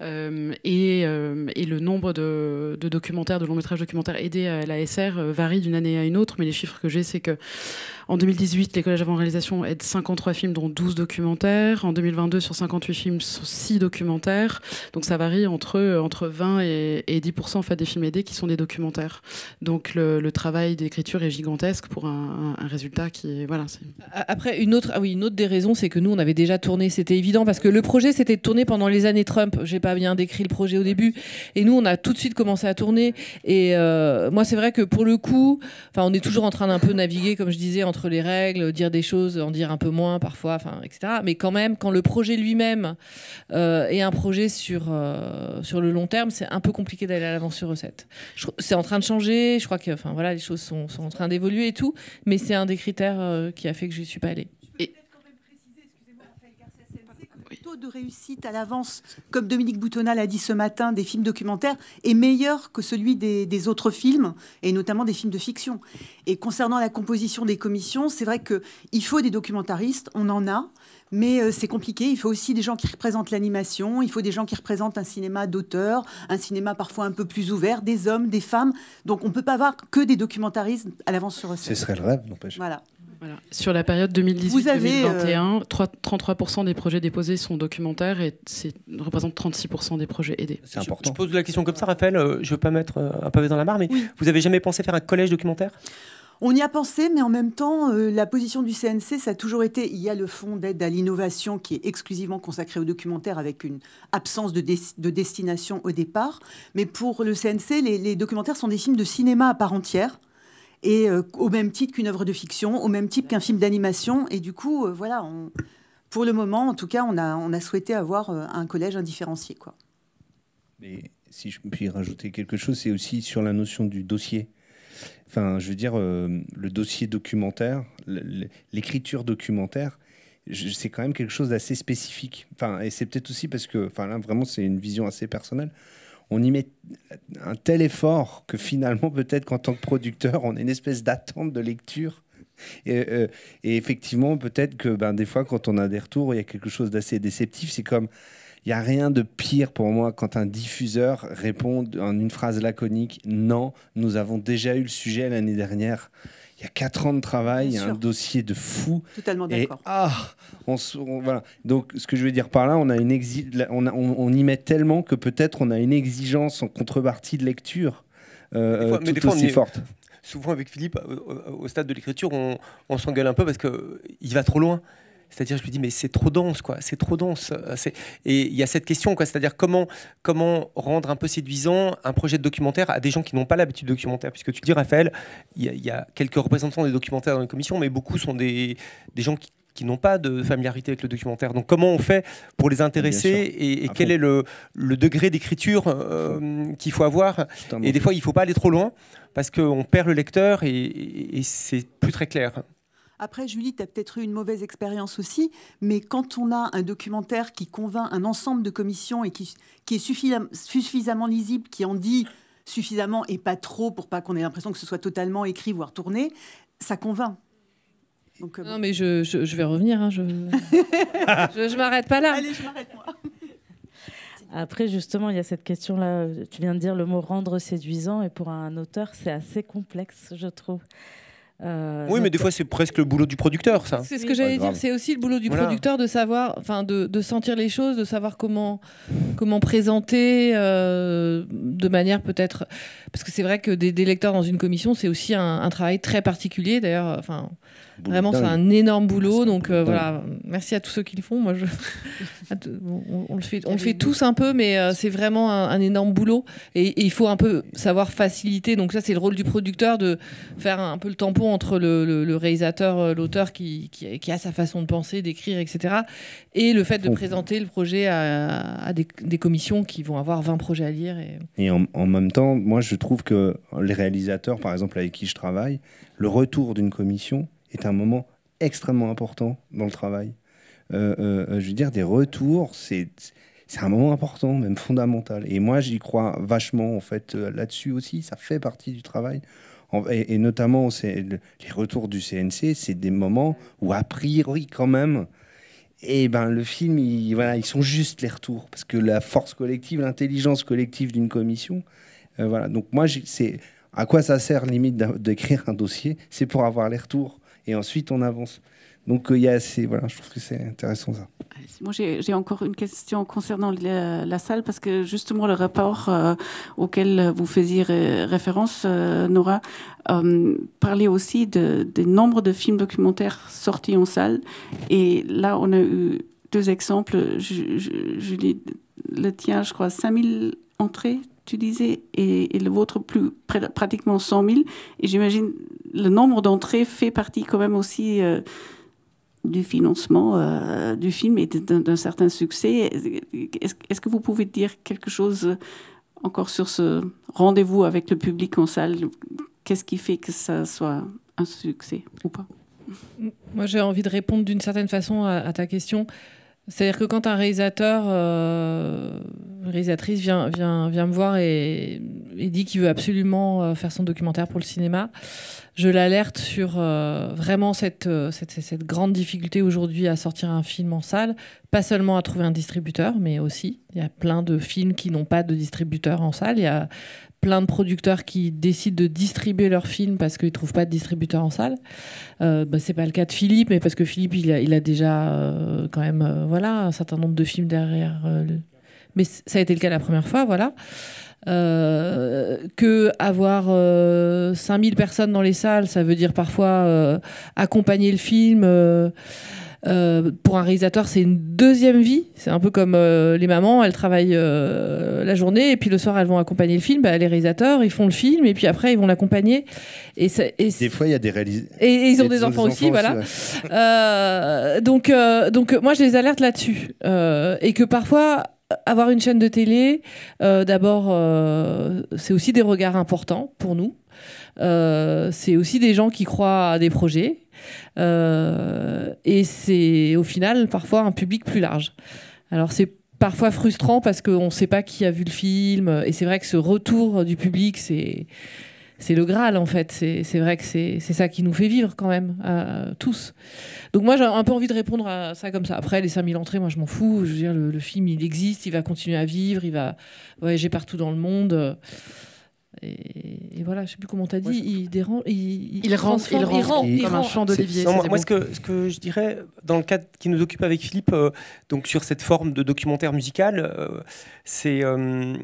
et le nombre de documentaires, de longs métrages documentaires aidés à l'ASR varie d'une année à une autre, mais les chiffres que j'ai, c'est que en 2018, les collèges avant réalisation aident 53 films, dont 12 documentaires. En 2022, sur 58 films, sur 6 documentaires. Donc ça varie entre 20 et 10% en fait, des films aidés qui sont des documentaires. Donc le travail d'écriture est gigantesque pour un résultat qui est... Voilà, Après, une autre des raisons, c'est que nous, on avait déjà tourné. C'était évident parce que le projet, c'était de tourner pendant les années Trump. J'ai pas bien décrit le projet au début. Et nous, on a tout de suite commencé à tourner. Et moi, c'est vrai que pour le coup, on est toujours en train d'un peu naviguer, comme je disais, entre les règles, dire des choses, en dire un peu moins parfois, etc. Mais quand même, quand le projet lui-même est un projet sur le long terme, c'est un peu compliqué d'aller à l'avance sur recette. C'est en train de changer, je crois que les choses sont en train d'évoluer et tout, mais c'est un des critères qui a fait que je n'y suis pas allée. Le taux de réussite à l'avance, comme Dominique Boutonnat l'a dit ce matin, des films documentaires est meilleur que celui des autres films, et notamment des films de fiction. Et concernant la composition des commissions, c'est vrai qu'il faut des documentaristes, on en a, mais c'est compliqué. Il faut aussi des gens qui représentent l'animation, il faut des gens qui représentent un cinéma d'auteur, un cinéma parfois un peu plus ouvert, des hommes, des femmes. Donc on ne peut pas avoir que des documentaristes à l'avance sur recette. Ce serait le rêve, n'empêche. Voilà. Sur la période 2018-2021, 33% des projets déposés sont documentaires et représente 36% des projets aidés. C'est important. Je pose la question comme ça, Raphaël. Je ne veux pas mettre un pavé dans la mare, mais vous n'avez jamais pensé faire un collège documentaire ? On y a pensé, mais en même temps, la position du CNC, ça a toujours été... Il y a le fonds d'aide à l'innovation qui est exclusivement consacré au documentaire avec une absence de destination au départ. Mais pour le CNC, les documentaires sont des films de cinéma à part entière. Et au même titre qu'une œuvre de fiction, au même titre qu'un film d'animation. Et du coup, pour le moment, en tout cas, on a souhaité avoir un collège indifférencié, quoi. Mais si je puis rajouter quelque chose, c'est aussi sur la notion du dossier. Enfin, je veux dire, le dossier documentaire, l'écriture documentaire, c'est quand même quelque chose d'assez spécifique. Enfin, et c'est peut-être aussi parce que, là, vraiment, c'est une vision assez personnelle. On y met un tel effort que finalement, peut-être qu'en tant que producteur, on a une espèce d'attente de lecture. Et effectivement, peut-être que des fois, quand on a des retours, il y a quelque chose d'assez déceptif. C'est comme, il n'y a rien de pire pour moi quand un diffuseur répond en une phrase laconique « Non, nous avons déjà eu le sujet l'année dernière ». Il y a 4 ans de travail, il y a un dossier de fou. Totalement d'accord. Et voilà. Donc, ce que je veux dire par là, on y met tellement que peut-être on a une exigence en contrepartie de lecture tout aussi forte. Souvent, avec Philippe, au stade de l'écriture, on s'engueule un peu parce qu'il va trop loin. C'est-à-dire, je lui dis, mais c'est trop dense, quoi. C'est trop dense. Et il y a cette question, quoi. C'est-à-dire, comment rendre un peu séduisant un projet de documentaire à des gens qui n'ont pas l'habitude de documentaire. Puisque tu dis, Raphaël, il y a quelques représentants des documentaires dans les commissions, mais beaucoup sont des gens qui n'ont pas de familiarité avec le documentaire. Donc comment on fait pour les intéresser et quel est le degré d'écriture qu'il faut avoir. Et des fois, il ne faut pas aller trop loin parce qu'on perd le lecteur et c'est plus très clair. Après, Julie, tu as peut-être eu une mauvaise expérience aussi, mais quand on a un documentaire qui convainc un ensemble de commissions et qui est suffisamment lisible, qui en dit suffisamment et pas trop pour pas qu'on ait l'impression que ce soit totalement écrit, voire tourné, ça convainc. Donc, non, mais je vais revenir. Hein, je m'arrête pas là. Allez, je m'arrête moi. Après, justement, il y a cette question-là. Tu viens de dire le mot rendre séduisant, et pour un auteur, c'est assez complexe, je trouve. Oui, mais des fois, c'est presque le boulot du producteur, ça. C'est ce que j'allais dire. C'est aussi le boulot du producteur de savoir, enfin, de sentir les choses, de savoir comment présenter de manière peut-être. Parce que c'est vrai que des lecteurs dans une commission, c'est aussi un travail très particulier. D'ailleurs, enfin, vraiment, c'est un énorme boulot. Donc voilà, merci à tous ceux qui le font. Moi, on le fait tous un peu, mais c'est vraiment un énorme boulot. Et il faut un peu savoir faciliter. Donc ça, c'est le rôle du producteur de faire un peu le tampon entre le réalisateur, l'auteur qui a sa façon de penser, d'écrire, etc. Et le fait de présenter le projet à des commissions qui vont avoir 20 projets à lire. Et en même temps, moi, je trouve que les réalisateurs, par exemple, avec qui je travaille, le retour d'une commission est un moment extrêmement important dans le travail. Je veux dire, des retours, c'est un moment important, même fondamental. Et moi, j'y crois vachement, en fait, là-dessus aussi. Ça fait partie du travail. Et notamment, les retours du CNC, c'est des moments où, a priori, quand même, le film, ils sont juste les retours. Parce que la force collective, l'intelligence collective d'une commission, voilà. Donc moi, c'est à quoi ça sert, limite, d'écrire un dossier? C'est pour avoir les retours. Et ensuite, on avance. Donc, voilà, je trouve que c'est intéressant, ça. Moi, j'ai encore une question concernant la salle, parce que justement, le rapport auquel vous faisiez référence, Nora, parlait aussi du nombre de films documentaires sortis en salle. Et là, on a eu 2 exemples. Julie, le tien, je crois, 5000 entrées, tu disais, et le vôtre, pratiquement 100 000. Et j'imagine le nombre d'entrées fait partie quand même aussi du financement du film et d'un certain succès. Est-ce que vous pouvez dire quelque chose encore sur ce rendez-vous avec le public en salle? Qu'est-ce qui fait que ça soit un succès ou pas? Moi, j'ai envie de répondre d'une certaine façon à ta question. C'est-à-dire que quand un réalisateur, une réalisatrice vient me voir et dit qu'il veut absolument faire son documentaire pour le cinéma, je l'alerte sur vraiment cette grande difficulté aujourd'hui à sortir un film en salle, pas seulement à trouver un distributeur, mais aussi, il y a plein de films qui n'ont pas de distributeur en salle, il y a plein de producteurs qui décident de distribuer leurs films parce qu'ils ne trouvent pas de distributeur en salle. C'est pas le cas de Philippe, mais parce que Philippe, il a déjà quand même un certain nombre de films derrière. Mais ça a été le cas la première fois, voilà. Que avoir 5000 personnes dans les salles, ça veut dire parfois accompagner le film. Pour un réalisateur, c'est une deuxième vie. C'est un peu comme les mamans, elles travaillent la journée et puis le soir elles vont accompagner le film. Les réalisateurs, ils font le film et puis après ils vont l'accompagner. Des fois, il y a des réalisateurs. Et ils ont des enfants aussi, voilà. Ouais. Donc moi, je les alerte là-dessus. Et que parfois, avoir une chaîne de télé, d'abord, c'est aussi des regards importants pour nous. C'est aussi des gens qui croient à des projets. Et c'est au final parfois un public plus large. Alors c'est parfois frustrant parce qu'on ne sait pas qui a vu le film, et c'est vrai que ce retour du public, c'est le Graal en fait. C'est vrai que c'est ça qui nous fait vivre quand même, tous. Donc moi j'ai un peu envie de répondre à ça comme ça. Après les 5000 entrées, moi je m'en fous. Je veux dire, le film il existe, il va continuer à vivre, il va voyager partout dans le monde. Et voilà, je sais plus comment t'as dit, il rend comme un champ d'olivier. Moi, ce que je dirais, dans le cadre qui nous occupe avec Philippe, donc sur cette forme de documentaire musical, c'est que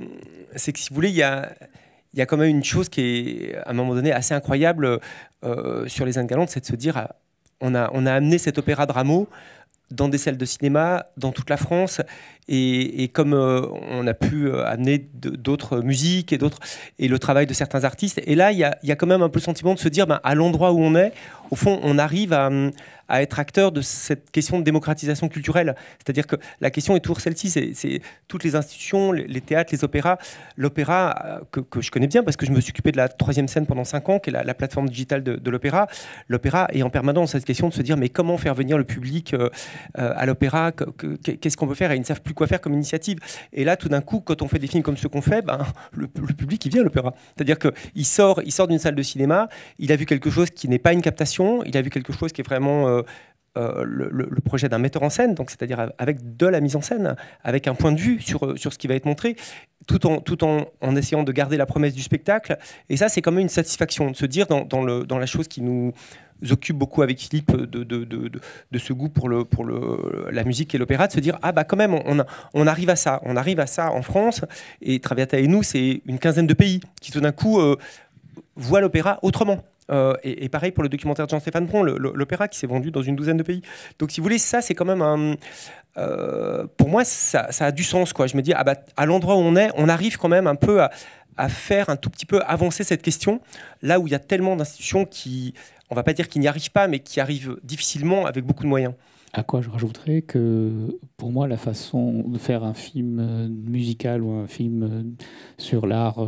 si vous voulez, il y a quand même une chose qui est à un moment donné assez incroyable sur Les Indes galantes, c'est de se dire, on a amené cet opéra de Rameau dans des salles de cinéma, dans toute la France, et comme on a pu amener d'autres musiques et le travail de certains artistes, et là il y a quand même un peu le sentiment de se dire, à l'endroit où on est, au fond, on arrive à être acteur de cette question de démocratisation culturelle. C'est-à-dire que la question est toujours celle-ci, c'est toutes les institutions, les théâtres, les opéras. L'opéra, que je connais bien parce que je me suis occupé de la 3e scène pendant 5 ans, qui est la plateforme digitale de l'opéra. L'opéra est en permanence cette question de se dire mais comment faire venir le public à l'opéra, qu'est-ce qu'on peut faire, et ils ne savent plus quoi faire comme initiative. Et là, tout d'un coup, quand on fait des films comme ceux qu'on fait, le public, il vient à l'opéra. C'est-à-dire qu'il sort d'une salle de cinéma, il a vu quelque chose qui n'est pas une captation, il a vu quelque chose qui est vraiment le projet d'un metteur en scène, donc c'est-à-dire avec de la mise en scène, avec un point de vue sur ce qui va être montré, tout en essayant de garder la promesse du spectacle. Et ça, c'est quand même une satisfaction de se dire dans la chose qui nous occupe beaucoup avec Philippe de ce goût pour la musique et l'opéra, de se dire quand même on arrive à ça en France, et Traviata et nous, c'est une quinzaine de pays qui tout d'un coup voient l'opéra autrement. Et pareil pour le documentaire de Jean-Stéphane Bron, l'opéra qui s'est vendu dans une douzaine de pays. Donc si vous voulez, ça c'est quand même pour moi ça a du sens, quoi. Je me dis à l'endroit où on est, on arrive quand même un peu à faire un tout petit peu avancer cette question, là où il y a tellement d'institutions qui, on va pas dire qu'ils n'y arrivent pas, mais qui arrivent difficilement avec beaucoup de moyens. À quoi je rajouterais que, pour moi, la façon de faire un film musical ou un film sur l'art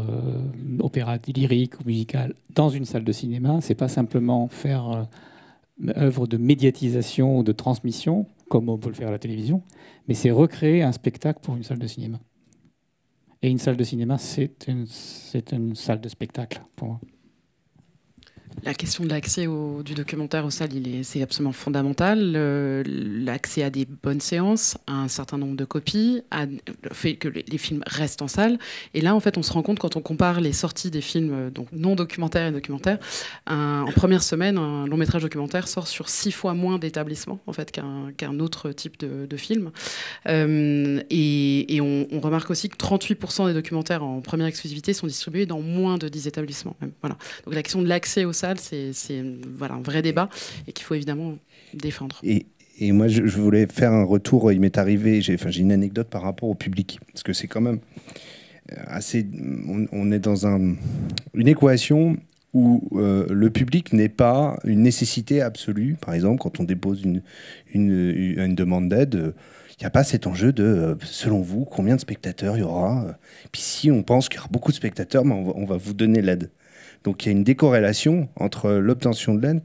opéra lyrique ou musical dans une salle de cinéma, c'est pas simplement faire œuvre de médiatisation ou de transmission, comme on peut le faire à la télévision, mais c'est recréer un spectacle pour une salle de cinéma. Et une salle de cinéma, c'est une salle de spectacle, pour moi. La question de l'accès du documentaire aux salles, c'est absolument fondamental. L'accès à des bonnes séances, à un certain nombre de copies, le fait que les films restent en salle. Et là, en fait, on se rend compte quand on compare les sorties des films donc non documentaires et documentaires. En première semaine, un long métrage documentaire sort sur 6 fois moins d'établissements en fait, qu'un autre type de film. Et on remarque aussi que 38% des documentaires en première exclusivité sont distribués dans moins de 10 établissements. Même. Voilà. Donc la question de l'accès aux salles, c'est un vrai débat et qu'il faut évidemment défendre. Et moi, je voulais faire un retour. Il m'est arrivé, j'ai une anecdote par rapport au public, parce que c'est quand même assez. On est dans une équation où le public n'est pas une nécessité absolue. Par exemple, quand on dépose une demande d'aide, il n'y a pas cet enjeu de, selon vous, combien de spectateurs il y aura. Puis si on pense qu'il y aura beaucoup de spectateurs, on va vous donner l'aide. Donc il y a une décorrélation entre l'obtention de l'aide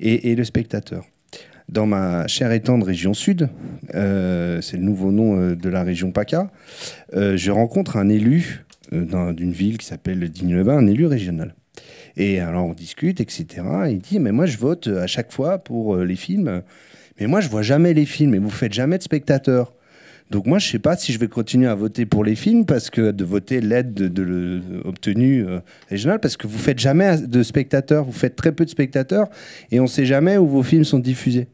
et le spectateur. Dans ma chère et tendre région sud, c'est le nouveau nom de la région PACA, je rencontre un élu d'une ville qui s'appelle Digne-le-Bain, un élu régional. Et alors on discute, etc. Et il dit, mais moi je vote à chaque fois pour les films, mais moi je vois jamais les films et vous faites jamais de spectateurs. Donc moi, je ne sais pas si je vais continuer à voter pour les films, parce que de voter l'aide obtenue régionale, parce que vous ne faites jamais de spectateurs, vous faites très peu de spectateurs, et on ne sait jamais où vos films sont diffusés.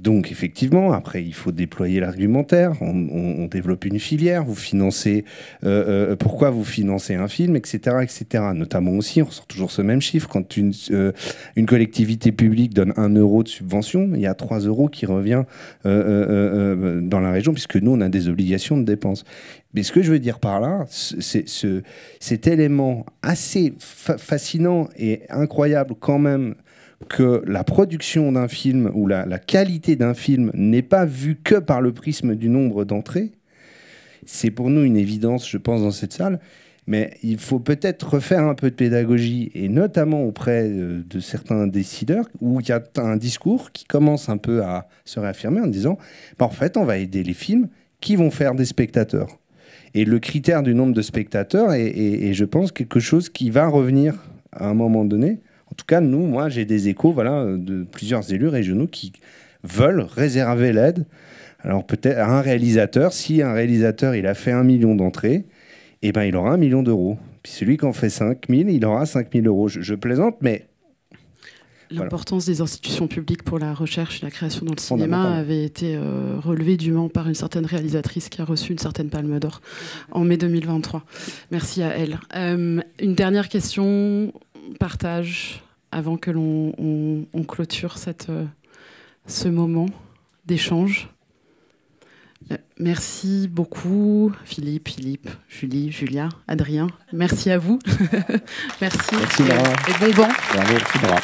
Donc effectivement, après, il faut déployer l'argumentaire, on développe une filière, vous financez, pourquoi vous financez un film, etc., etc. Notamment aussi, on ressort toujours ce même chiffre, quand une collectivité publique donne 1 euro de subvention, il y a 3 euros qui revient dans la région, puisque nous, on a des obligations de dépenses. Mais ce que je veux dire par là, c'est cet élément assez fascinant et incroyable quand même, que la production d'un film ou la qualité d'un film n'est pas vue que par le prisme du nombre d'entrées. C'est pour nous une évidence, je pense, dans cette salle. Mais il faut peut-être refaire un peu de pédagogie, et notamment auprès de certains décideurs, où il y a un discours qui commence un peu à se réaffirmer en disant en fait, on va aider les films qui vont faire des spectateurs. Et le critère du nombre de spectateurs est je pense, quelque chose qui va revenir à un moment donné. En tout cas, moi, j'ai des échos de plusieurs élus régionaux qui veulent réserver l'aide. Alors peut-être à un réalisateur, si un réalisateur il a fait 1 million d'entrées, il aura 1 million d'euros. Puis celui qui en fait 5 000, il aura 5 000 euros. Je plaisante, mais... L'importance des institutions publiques pour la recherche et la création dans le cinéma avait été relevée dûment par une certaine réalisatrice qui a reçu une certaine Palme d'Or en mai 2023. Merci à elle. Une dernière question, partage, avant que l'on clôture ce moment d'échange. Merci beaucoup, Philippe, Julie, Julia, Adrien. Merci à vous. Merci Laura. Et bon vent. Bravo, merci Laura.